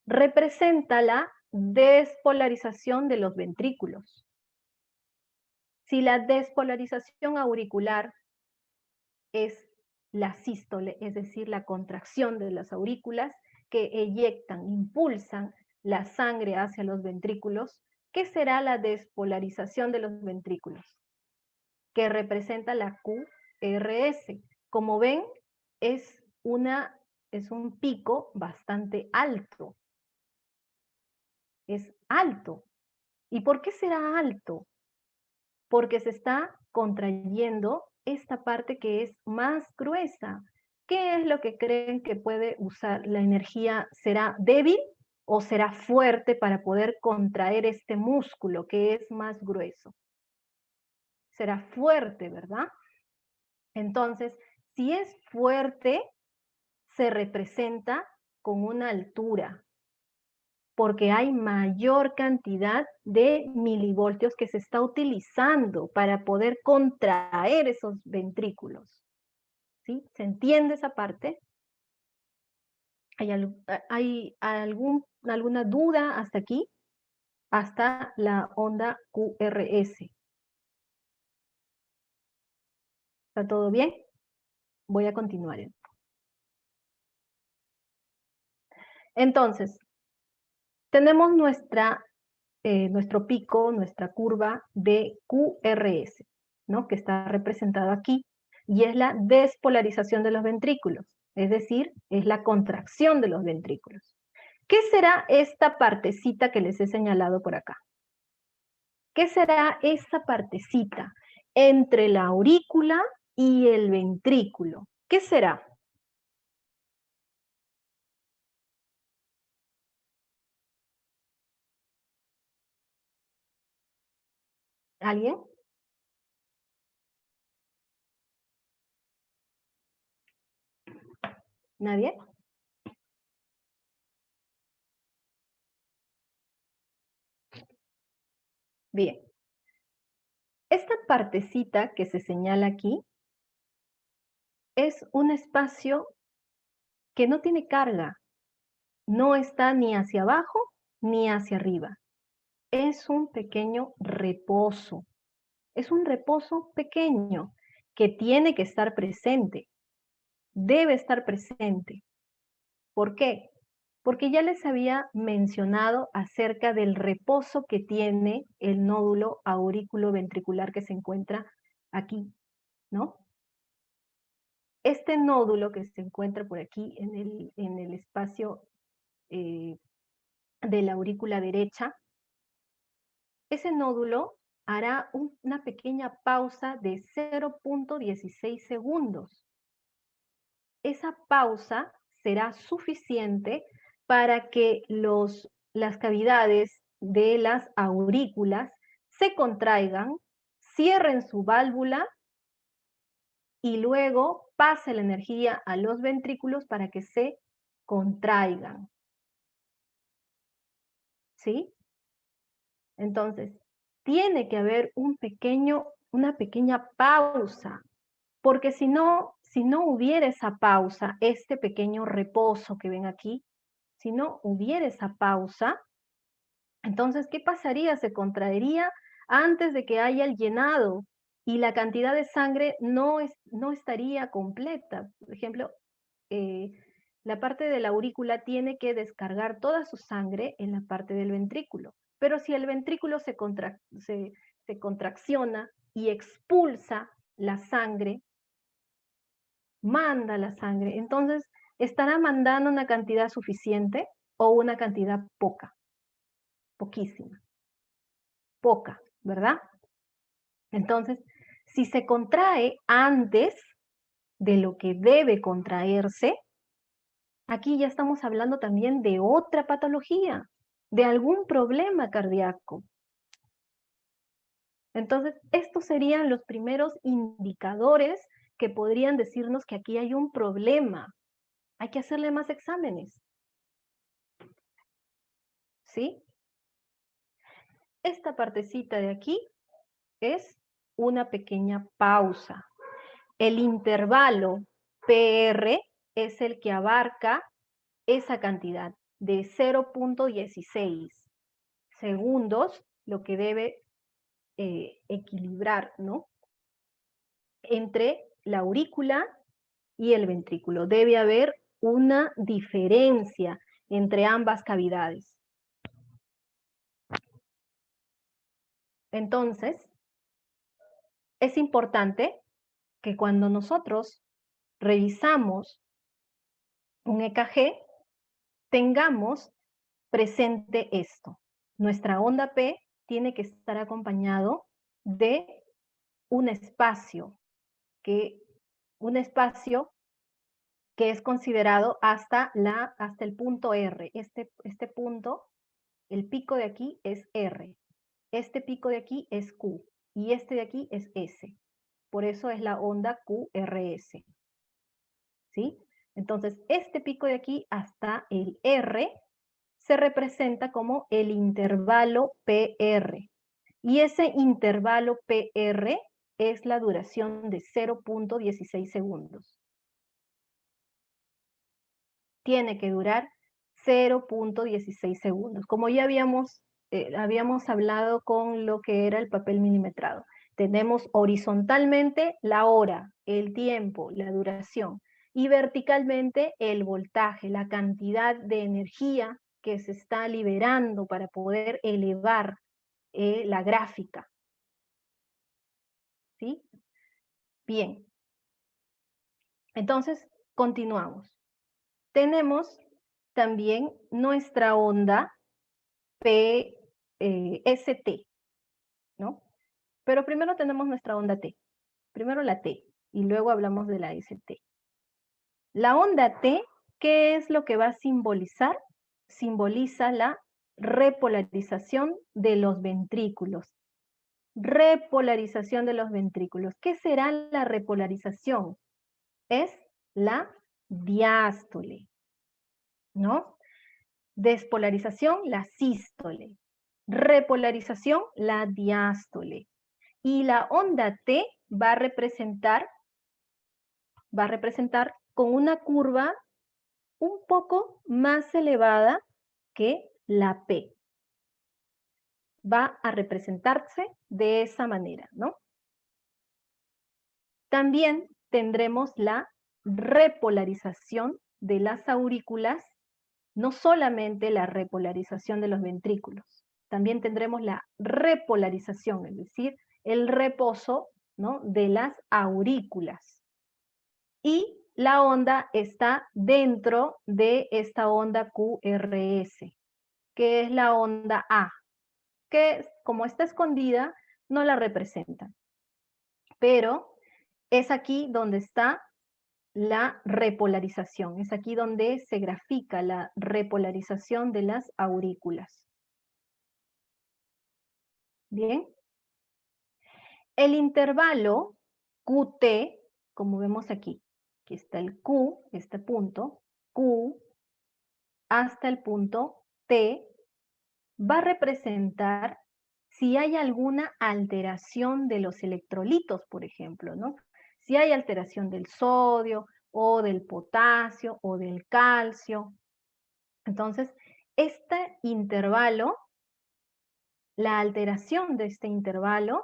representa la despolarización de los ventrículos. Si la despolarización auricular es la sístole, es decir, la contracción de las aurículas que eyectan, impulsan la sangre hacia los ventrículos, ¿qué será la despolarización de los ventrículos? Que representa la QRS. Como ven, es un pico bastante alto. Es alto. ¿Y por qué será alto? Porque se está contrayendo esta parte que es más gruesa. ¿Qué es lo que creen que puede usar la energía? ¿Será débil o será fuerte para poder contraer este músculo que es más grueso? Será fuerte, ¿verdad? Entonces, si es fuerte, se representa con una altura, porque hay mayor cantidad de milivoltios que se está utilizando para poder contraer esos ventrículos. ¿Sí? ¿Se entiende esa parte? ¿Hay alguna duda hasta aquí? Hasta la onda QRS. ¿Está todo bien? Voy a continuar. Entonces, tenemos nuestro pico, nuestra curva de QRS, ¿no? Que está representada aquí, y es la despolarización de los ventrículos, es decir, es la contracción de los ventrículos. ¿Qué será esta partecita que les he señalado por acá? ¿Qué será esta partecita entre la aurícula y el ventrículo? ¿Qué será? ¿Alguien? ¿Nadie? Bien. Esta partecita que se señala aquí es un espacio que no tiene carga, No está ni hacia abajo ni hacia arriba. Es un pequeño reposo. Es un reposo pequeño que tiene que estar presente. Debe estar presente. ¿Por qué? Porque ya les había mencionado acerca del reposo que tiene el nódulo aurículo-ventricular que se encuentra aquí, ¿no? Este nódulo que se encuentra por aquí en el espacio de la aurícula derecha, ese nódulo hará una pequeña pausa de 0.16 segundos. Esa pausa será suficiente para que las cavidades de las aurículas se contraigan, cierren su válvula y luego pase la energía a los ventrículos para que se contraigan. ¿Sí? Entonces, tiene que haber una pequeña pausa, porque si no hubiera esa pausa, este pequeño reposo que ven aquí, si no hubiera esa pausa, entonces, ¿qué pasaría? Se contraería antes de que haya el llenado y la cantidad de sangre no estaría completa. Por ejemplo, eh, la parte de la aurícula tiene que descargar toda su sangre en la parte del ventrículo. Pero si el ventrículo se contracciona y expulsa la sangre, manda la sangre, entonces estará mandando una cantidad suficiente o una cantidad poquísima, poca, ¿verdad? Entonces, si se contrae antes de lo que debe contraerse, aquí ya estamos hablando también de otra patología, de algún problema cardíaco. Entonces, estos serían los primeros indicadores que podrían decirnos que aquí hay un problema. Hay que hacerle más exámenes. ¿Sí? Esta partecita de aquí es una pequeña pausa. El intervalo PR es el que abarca esa cantidad de 0.16 segundos, lo que debe equilibrar, ¿no? Entre la aurícula y el ventrículo. Debe haber una diferencia entre ambas cavidades. Entonces, es importante que cuando nosotros revisamos un EKG, tengamos presente esto. Nuestra onda P tiene que estar acompañado de un espacio que es considerado hasta el punto R. Este punto, el pico de aquí es R. Este pico de aquí es Q. Y este de aquí es S. Por eso es la onda QRS. ¿Sí? Entonces, este pico de aquí hasta el R se representa como el intervalo PR. Y ese intervalo PR es la duración de 0.16 segundos. Tiene que durar 0.16 segundos. Como ya habíamos hablado con lo que era el papel milimetrado. Tenemos horizontalmente la hora, el tiempo, la duración. Y verticalmente el voltaje, la cantidad de energía que se está liberando para poder elevar la gráfica. ¿Sí? Bien. Entonces, continuamos. Tenemos también nuestra onda ST, ¿no? Pero primero tenemos nuestra onda T. Primero la T y luego hablamos de la ST. La onda T, ¿qué es lo que va a simbolizar? Simboliza la repolarización de los ventrículos. Repolarización de los ventrículos. ¿Qué será la repolarización? Es la diástole, ¿no? Despolarización, la sístole. Repolarización, la diástole. Y la onda T va a representar con una curva un poco más elevada que la P. Va a representarse de esa manera, ¿no? También tendremos la repolarización de las aurículas, no solamente la repolarización de los ventrículos, también tendremos la repolarización, es decir, el reposo, ¿no?, de las aurículas. Y la onda está dentro de esta onda QRS, que es la onda A, que como está escondida, no la representan. Pero es aquí donde está la repolarización, es aquí donde se grafica la repolarización de las aurículas. Bien. El intervalo QT, como vemos aquí está el Q, este punto, Q, hasta el punto T, va a representar si hay alguna alteración de los electrolitos, por ejemplo, ¿no? Si hay alteración del sodio, o del potasio, o del calcio. Entonces, este intervalo, la alteración de este intervalo,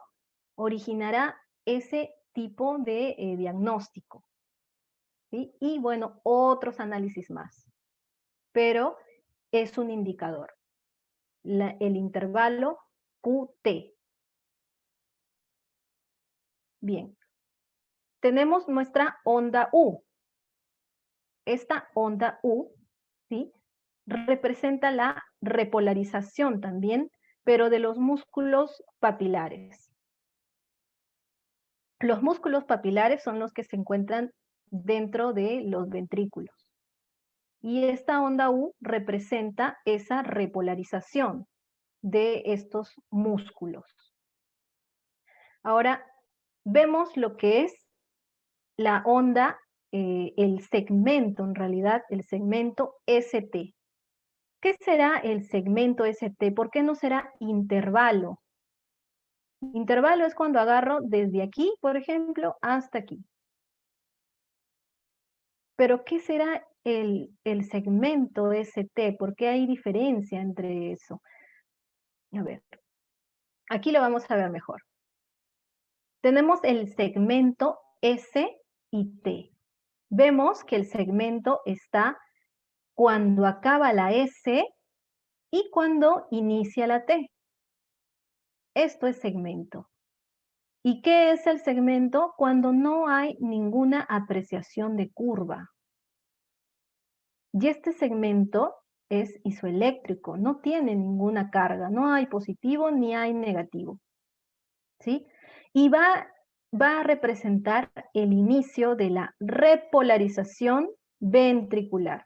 originará ese tipo de diagnóstico, ¿sí? Y bueno, otros análisis más. Pero es un indicador. El intervalo QT. Bien. Tenemos nuestra onda U. Esta onda U, ¿sí?, representa la repolarización también, pero de los músculos papilares. Los músculos papilares son los que se encuentran dentro de los ventrículos. Y esta onda U representa esa repolarización de estos músculos. Ahora, vemos lo que es la onda, el segmento, en realidad, el segmento ST. ¿Qué será el segmento ST? ¿Por qué no será intervalo? Intervalo es cuando agarro desde aquí, por ejemplo, hasta aquí. Pero, ¿qué será el segmento ST? ¿Por qué hay diferencia entre eso? A ver, aquí lo vamos a ver mejor. Tenemos el segmento S y T. Vemos que el segmento está cuando acaba la S y cuando inicia la T. Esto es segmento. ¿Y qué es el segmento? Cuando no hay ninguna apreciación de curva. Y este segmento es isoeléctrico, no tiene ninguna carga, no hay positivo ni hay negativo, ¿sí? Y va a representar el inicio de la repolarización ventricular.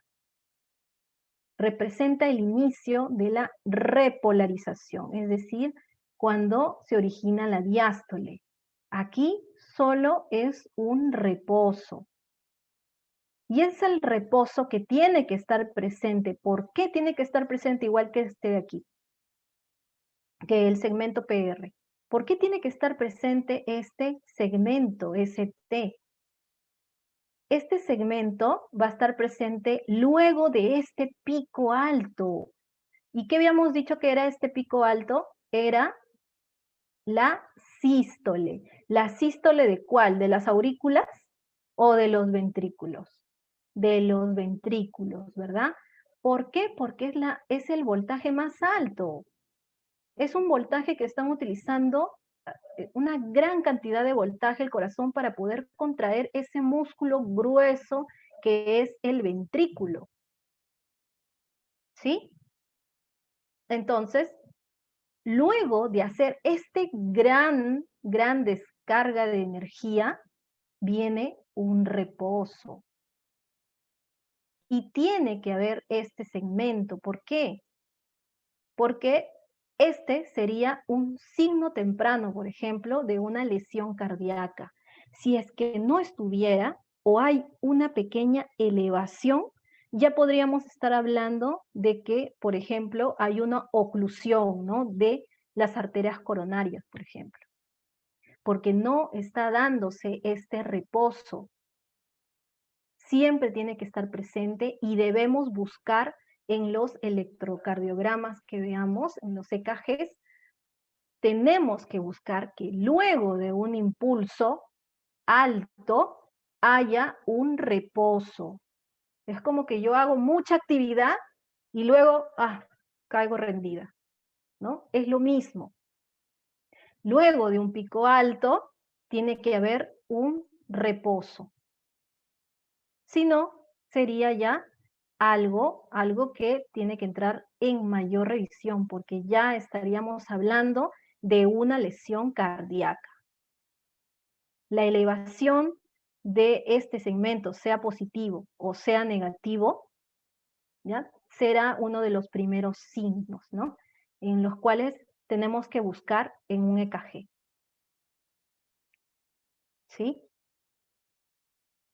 Representa el inicio de la repolarización, es decir, cuando se origina la diástole. Aquí solo es un reposo. Y es el reposo que tiene que estar presente. ¿Por qué tiene que estar presente igual que este de aquí? Que el segmento PR. ¿Por qué tiene que estar presente este segmento ST? Este segmento va a estar presente luego de este pico alto. ¿Y qué habíamos dicho que era este pico alto? Era la sístole. ¿La sístole de cuál? ¿De las aurículas o de los ventrículos? De los ventrículos, ¿verdad? ¿Por qué? Porque es el voltaje más alto. Es un voltaje que están utilizando una gran cantidad de voltaje el corazón para poder contraer ese músculo grueso que es el ventrículo. ¿Sí? Entonces, luego de hacer este gran descarga de energía, viene un reposo. Y tiene que haber este segmento. ¿Por qué? Porque este sería un signo temprano, por ejemplo, de una lesión cardíaca. Si es que no estuviera o hay una pequeña elevación, ya podríamos estar hablando de que, por ejemplo, hay una oclusión, ¿no?, de las arterias coronarias, por ejemplo, porque no está dándose este reposo. siempre tiene que estar presente y debemos buscar en los electrocardiogramas que veamos, en los EKGs, tenemos que buscar que luego de un impulso alto haya un reposo. Es como que yo hago mucha actividad y luego, caigo rendida, ¿no? Es lo mismo. Luego de un pico alto, tiene que haber un reposo. Si no, sería ya algo que tiene que entrar en mayor revisión, porque ya estaríamos hablando de una lesión cardíaca. La elevación de este segmento, sea positivo o sea negativo, ¿ya? Será uno de los primeros signos, ¿no? En los cuales tenemos que buscar en un EKG. ¿Sí?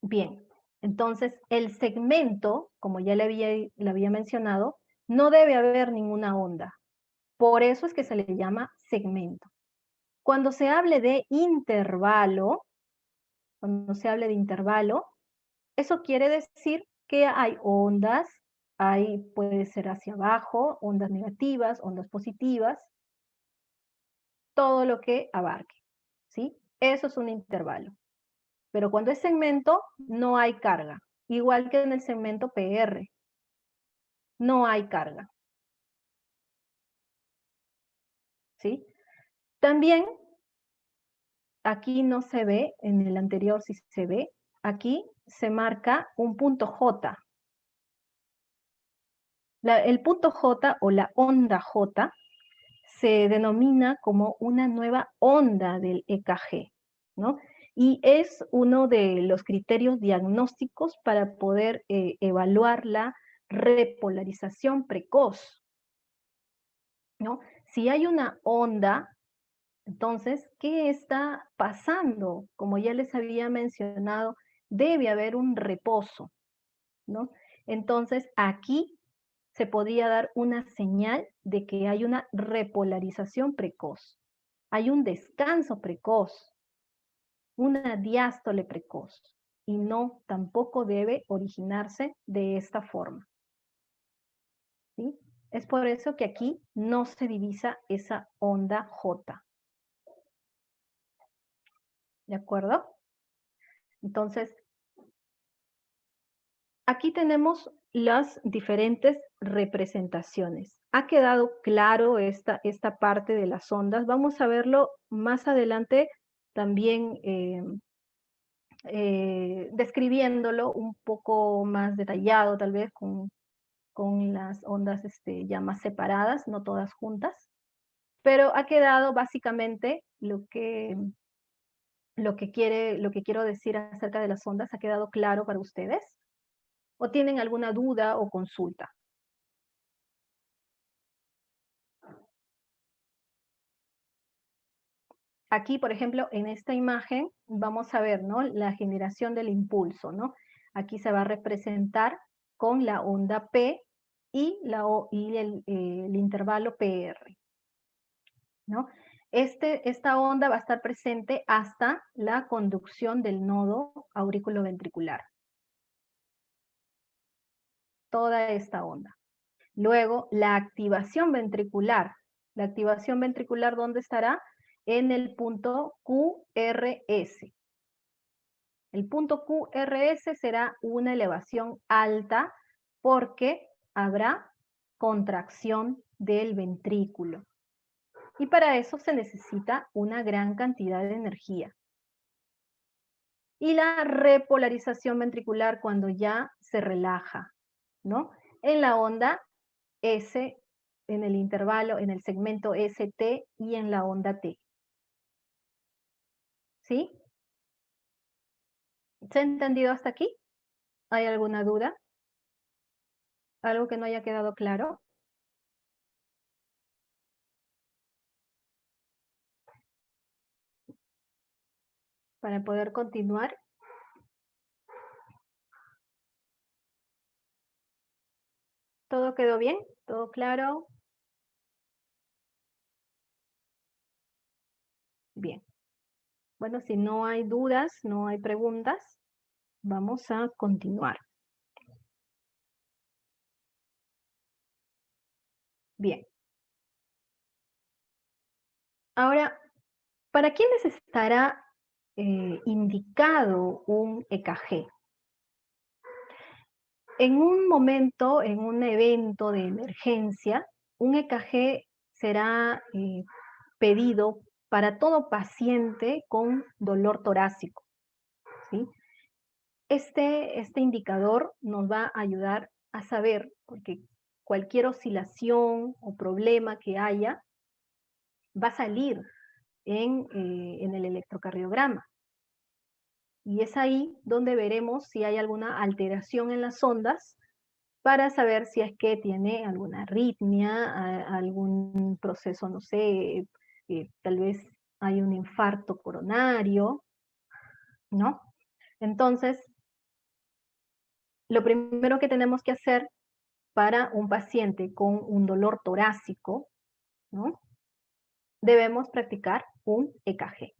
Bien, entonces el segmento, como ya le había mencionado, no debe haber ninguna onda. Por eso es que se le llama segmento. Cuando se hable de intervalo, eso quiere decir que hay ondas, puede ser hacia abajo, ondas negativas, ondas positivas, todo lo que abarque, ¿sí? Eso es un intervalo. Pero cuando es segmento, no hay carga. Igual que en el segmento PR, no hay carga, ¿sí? También, aquí no se ve, en el anterior sí se ve, aquí se marca un punto J. El punto J o la onda J se denomina como una nueva onda del EKG, ¿no? Y es uno de los criterios diagnósticos para poder evaluar la repolarización precoz, ¿no? Si hay una onda, entonces, ¿qué está pasando? Como ya les había mencionado, debe haber un reposo, ¿no? Entonces, aquí se podría dar una señal de que hay una repolarización precoz. Hay un descanso precoz, una diástole precoz, y no, tampoco debe originarse de esta forma, ¿sí? Es por eso que aquí no se divisa esa onda J, ¿de acuerdo? Entonces, aquí tenemos las diferentes representaciones. ¿Ha quedado claro esta parte de las ondas? Vamos a verlo más adelante también describiéndolo un poco más detallado, tal vez con las ondas ya más separadas, no todas juntas. Pero ha quedado básicamente lo que quiero decir acerca de las ondas, ¿ha quedado claro para ustedes? ¿O tienen alguna duda o consulta? Aquí, por ejemplo, en esta imagen vamos a ver, ¿no? La generación del impulso, ¿no? Aquí se va a representar con la onda P y el intervalo PR, ¿no? Esta onda va a estar presente hasta la conducción del nodo auriculoventricular. Toda esta onda. Luego, la activación ventricular. La activación ventricular, ¿dónde estará? En el punto QRS. El punto QRS será una elevación alta porque habrá contracción del ventrículo. Y para eso se necesita una gran cantidad de energía. Y la repolarización ventricular cuando ya se relaja, ¿no? En la onda S, en el intervalo, en el segmento ST y en la onda T. ¿Sí? ¿Se ha entendido hasta aquí? ¿Hay alguna duda? ¿Algo que no haya quedado claro? Para poder continuar. ¿Todo quedó bien? ¿Todo claro? Bien. Bueno, si no hay dudas, no hay preguntas, Vamos a continuar. Bien. Ahora, ¿para quiénes estará indicado un EKG? En un momento, en un evento de emergencia, un EKG será pedido para todo paciente con dolor torácico, ¿sí? Este indicador nos va a ayudar a saber, porque cualquier oscilación o problema que haya va a salir en el electrocardiograma. Y es ahí donde veremos si hay alguna alteración en las ondas para saber si es que tiene alguna arritmia, algún proceso, no sé, tal vez hay un infarto coronario, ¿no? Entonces, lo primero que tenemos que hacer para un paciente con un dolor torácico, ¿no? Debemos practicar un EKG.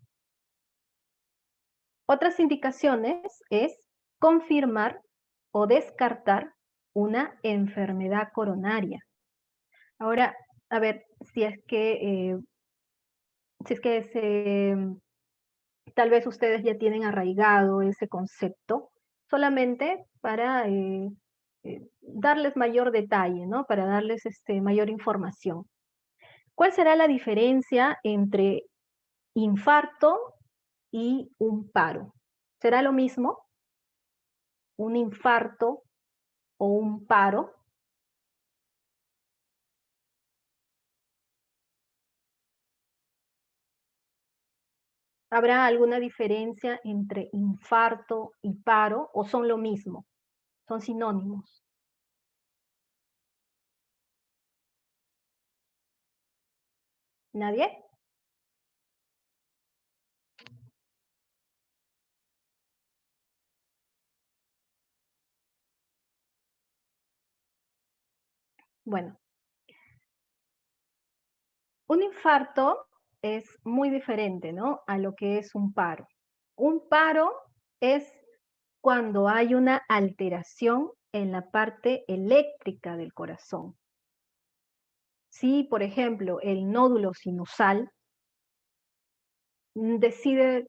Otras indicaciones es confirmar o descartar una enfermedad coronaria. Ahora, a ver, si es que tal vez ustedes ya tienen arraigado ese concepto, solamente para darles mayor detalle, ¿no? Para darles mayor información. ¿Cuál será la diferencia entre infarto y un paro? ¿Será lo mismo un infarto o un paro? ¿Habrá alguna diferencia entre infarto y paro o son lo mismo? Son sinónimos. ¿Nadie? Bueno, un infarto es muy diferente, ¿no? A lo que es un paro. Un paro es cuando hay una alteración en la parte eléctrica del corazón. Si, por ejemplo, el nódulo sinusal decide,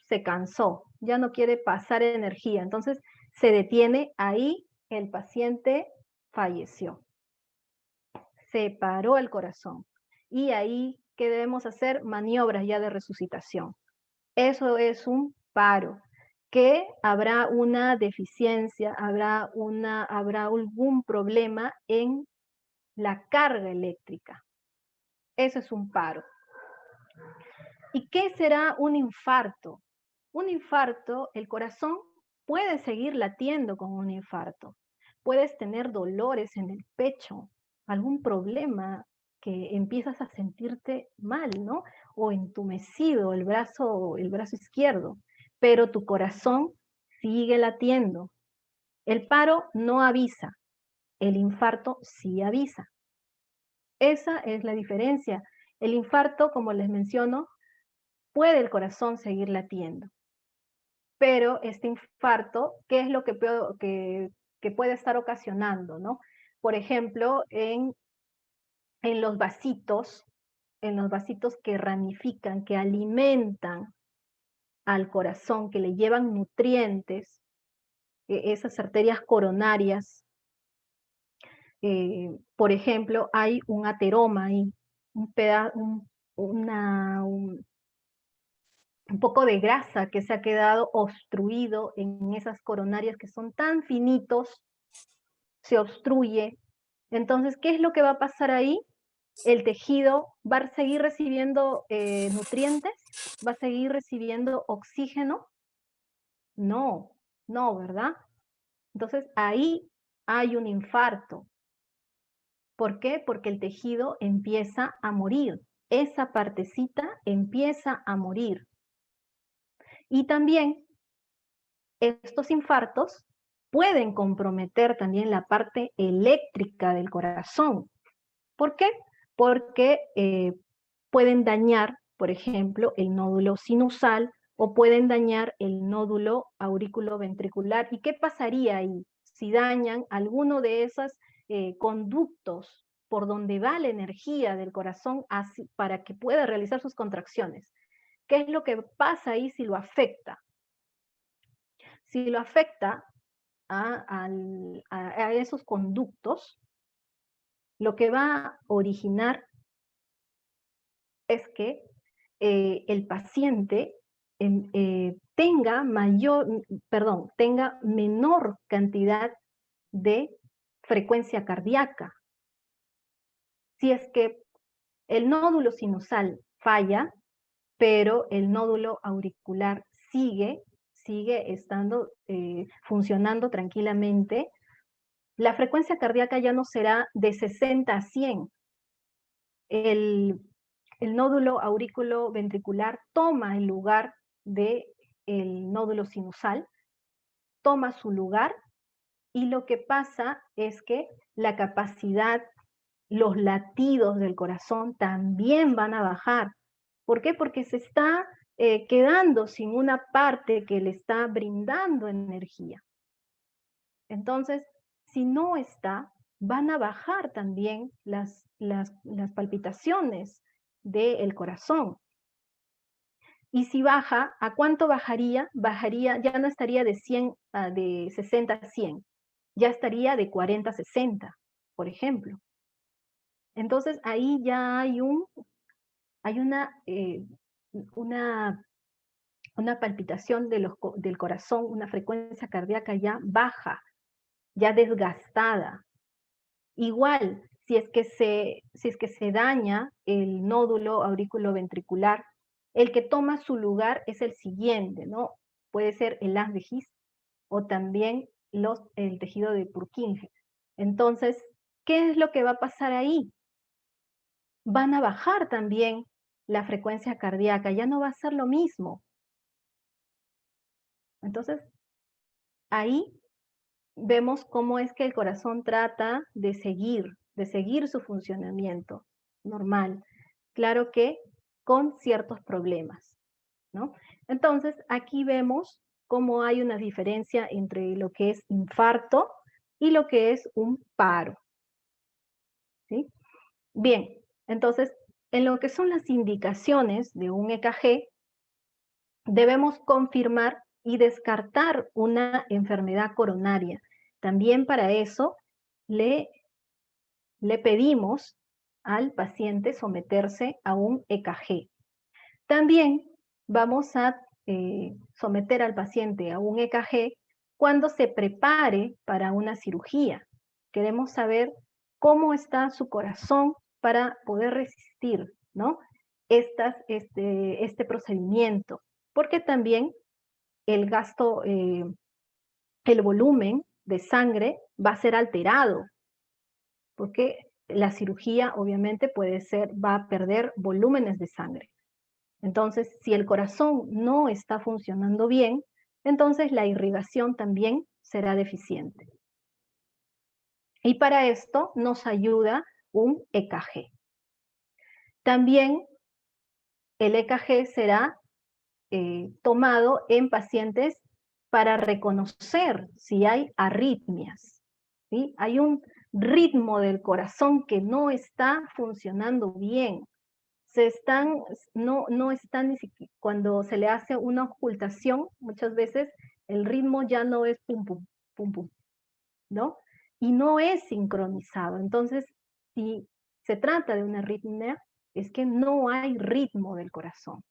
se cansó, ya no quiere pasar energía, entonces se detiene ahí, el paciente falleció, se paró el corazón. Y ahí, ¿qué debemos hacer? Maniobras ya de resucitación. Eso es un paro, que habrá una deficiencia, habrá algún problema en la carga eléctrica. Eso es un paro. ¿Y qué será un infarto? Un infarto, el corazón puede seguir latiendo con un infarto. Puedes tener dolores en el pecho, algún problema que empiezas a sentirte mal, ¿no? O entumecido el brazo izquierdo, pero tu corazón sigue latiendo. El paro no avisa, el infarto sí avisa. Esa es la diferencia. El infarto, como les menciono, puede el corazón seguir latiendo. Pero este infarto, ¿qué es lo que puede estar ocasionando, no? Por ejemplo, en los vasitos que ramifican, que alimentan al corazón, que le llevan nutrientes, esas arterias coronarias, por ejemplo, hay un ateroma ahí, un poco de grasa que se ha quedado obstruido en esas coronarias que son tan finitos, se obstruye. Entonces, ¿qué es lo que va a pasar ahí? El tejido va a seguir recibiendo nutrientes, va a seguir recibiendo oxígeno. No, no, ¿verdad? Entonces, ahí hay un infarto. ¿Por qué? Porque el tejido empieza a morir. Esa partecita empieza a morir. Y también estos infartos pueden comprometer también la parte eléctrica del corazón. ¿Por qué? Porque pueden dañar, por ejemplo, el nódulo sinusal o pueden dañar el nódulo aurículo-ventricular. ¿Y qué pasaría ahí si dañan alguno de esos conductos por donde va la energía del corazón para que pueda realizar sus contracciones? ¿Qué es lo que pasa ahí si lo afecta? Si lo afecta a esos conductos, lo que va a originar es que el paciente tenga menor cantidad de frecuencia cardíaca. Si es que el nódulo sinusal falla, pero el nódulo auricular sigue estando, funcionando tranquilamente, la frecuencia cardíaca ya no será de 60 a 100. El nódulo aurículo-ventricular toma el lugar del nódulo sinusal, toma su lugar, y lo que pasa es que la capacidad, los latidos del corazón también van a bajar. ¿Por qué? Porque se está quedando sin una parte que le está brindando energía. Entonces, si no está, van a bajar también las palpitaciones del corazón. Y si baja, ¿a cuánto bajaría? Bajaría, ya no estaría de 60 a 100, ya estaría de 40 a 60, por ejemplo. Entonces ahí ya hay una palpitación del corazón, una frecuencia cardíaca ya baja, ya desgastada. Igual, si es que se daña el nódulo aurículo-ventricular, el que toma su lugar es el siguiente, ¿no? Puede ser el haz de His o también el tejido de Purkinje. Entonces, ¿qué es lo que va a pasar ahí? Van a bajar también la frecuencia cardíaca, ya no va a ser lo mismo. Entonces, ahí vemos cómo es que el corazón trata de seguir su funcionamiento normal. Claro que con ciertos problemas, ¿no? Entonces, aquí vemos cómo hay una diferencia entre lo que es infarto y lo que es un paro, ¿sí? Bien, entonces, en lo que son las indicaciones de un EKG, debemos confirmar y descartar una enfermedad coronaria. También para eso le pedimos al paciente someterse a un EKG. También vamos a someter al paciente a un EKG cuando se prepare para una cirugía. Queremos saber cómo está su corazón para poder resistir, ¿no? Este procedimiento, porque también el gasto, el volumen de sangre va a ser alterado, porque la cirugía obviamente va a perder volúmenes de sangre. Entonces, si el corazón no está funcionando bien, entonces la irrigación también será deficiente. Y para esto nos ayuda un EKG. También el EKG será tomado en pacientes para reconocer si hay arritmias, ¿sí? Hay un ritmo del corazón que no está funcionando bien. No están ni siquiera, cuando se le hace una ocultación, muchas veces el ritmo ya no es pum, pum, pum, pum, ¿no? Y no es sincronizado. Entonces, si se trata de una arritmia, es que no hay ritmo del corazón.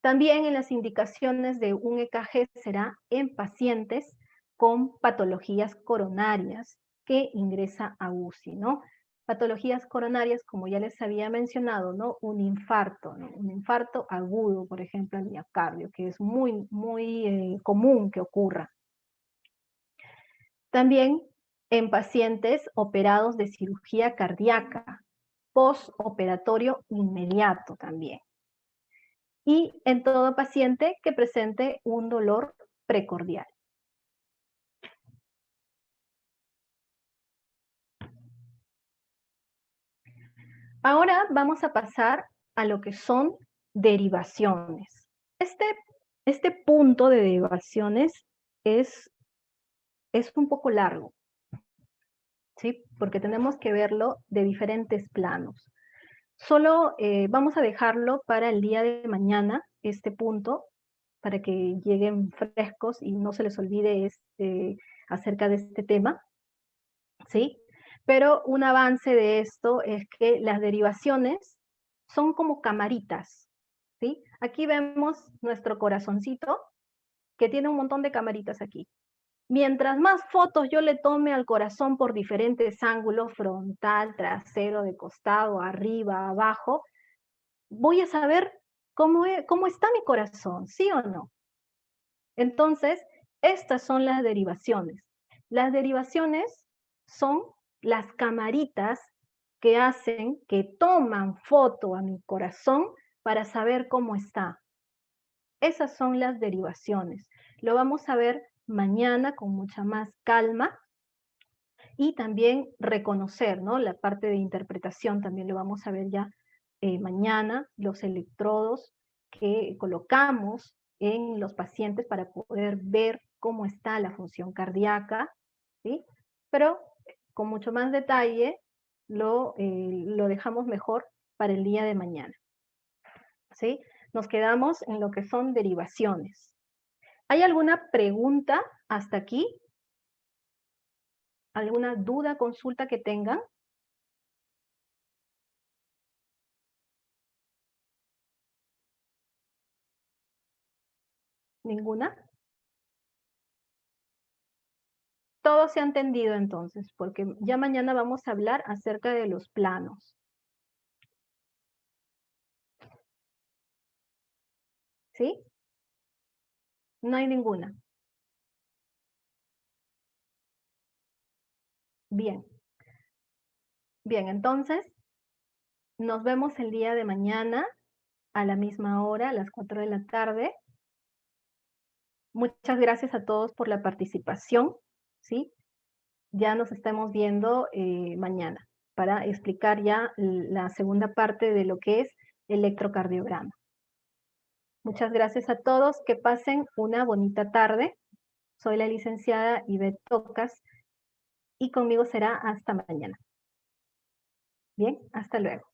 También en las indicaciones de un EKG será en pacientes con patologías coronarias que ingresa a UCI, ¿no? Patologías coronarias, como ya les había mencionado, ¿no? Un infarto, ¿no? Un infarto agudo, por ejemplo, al miocardio, que es muy común que ocurra. También en pacientes operados de cirugía cardíaca, postoperatorio inmediato también. Y en todo paciente que presente un dolor precordial. Ahora vamos a pasar a lo que son derivaciones. Este punto de derivaciones es un poco largo, ¿sí? Porque tenemos que verlo de diferentes planos. Solo vamos a dejarlo para el día de mañana, este punto, para que lleguen frescos y no se les olvide acerca de este tema, ¿sí? Pero un avance de esto es que las derivaciones son como camaritas, ¿sí? Aquí vemos nuestro corazoncito, que tiene un montón de camaritas aquí. Mientras más fotos yo le tome al corazón por diferentes ángulos, frontal, trasero, de costado, arriba, abajo, voy a saber cómo está mi corazón, ¿sí o no? Entonces, estas son las derivaciones. Las derivaciones son las camaritas que hacen, que toman foto a mi corazón para saber cómo está. Esas son las derivaciones. Lo vamos a ver mañana con mucha más calma y también reconocer, ¿no? La parte de interpretación también lo vamos a ver ya mañana, los electrodos que colocamos en los pacientes para poder ver cómo está la función cardíaca, ¿sí? Pero con mucho más detalle lo dejamos mejor para el día de mañana, ¿sí? Nos quedamos en lo que son derivaciones. ¿Hay alguna pregunta hasta aquí? ¿Alguna duda, consulta que tengan? ¿Ninguna? Todo se ha entendido entonces, porque ya mañana vamos a hablar acerca de los planos. ¿Sí? No hay ninguna. Bien. Bien, entonces nos vemos el día de mañana a la misma hora, a las 4 de la tarde. Muchas gracias a todos por la participación, ¿sí? Ya nos estamos viendo mañana para explicar ya la segunda parte de lo que es electrocardiograma. Muchas gracias a todos, que pasen una bonita tarde. Soy la licenciada Ivette Tocas y conmigo será hasta mañana. Bien, hasta luego.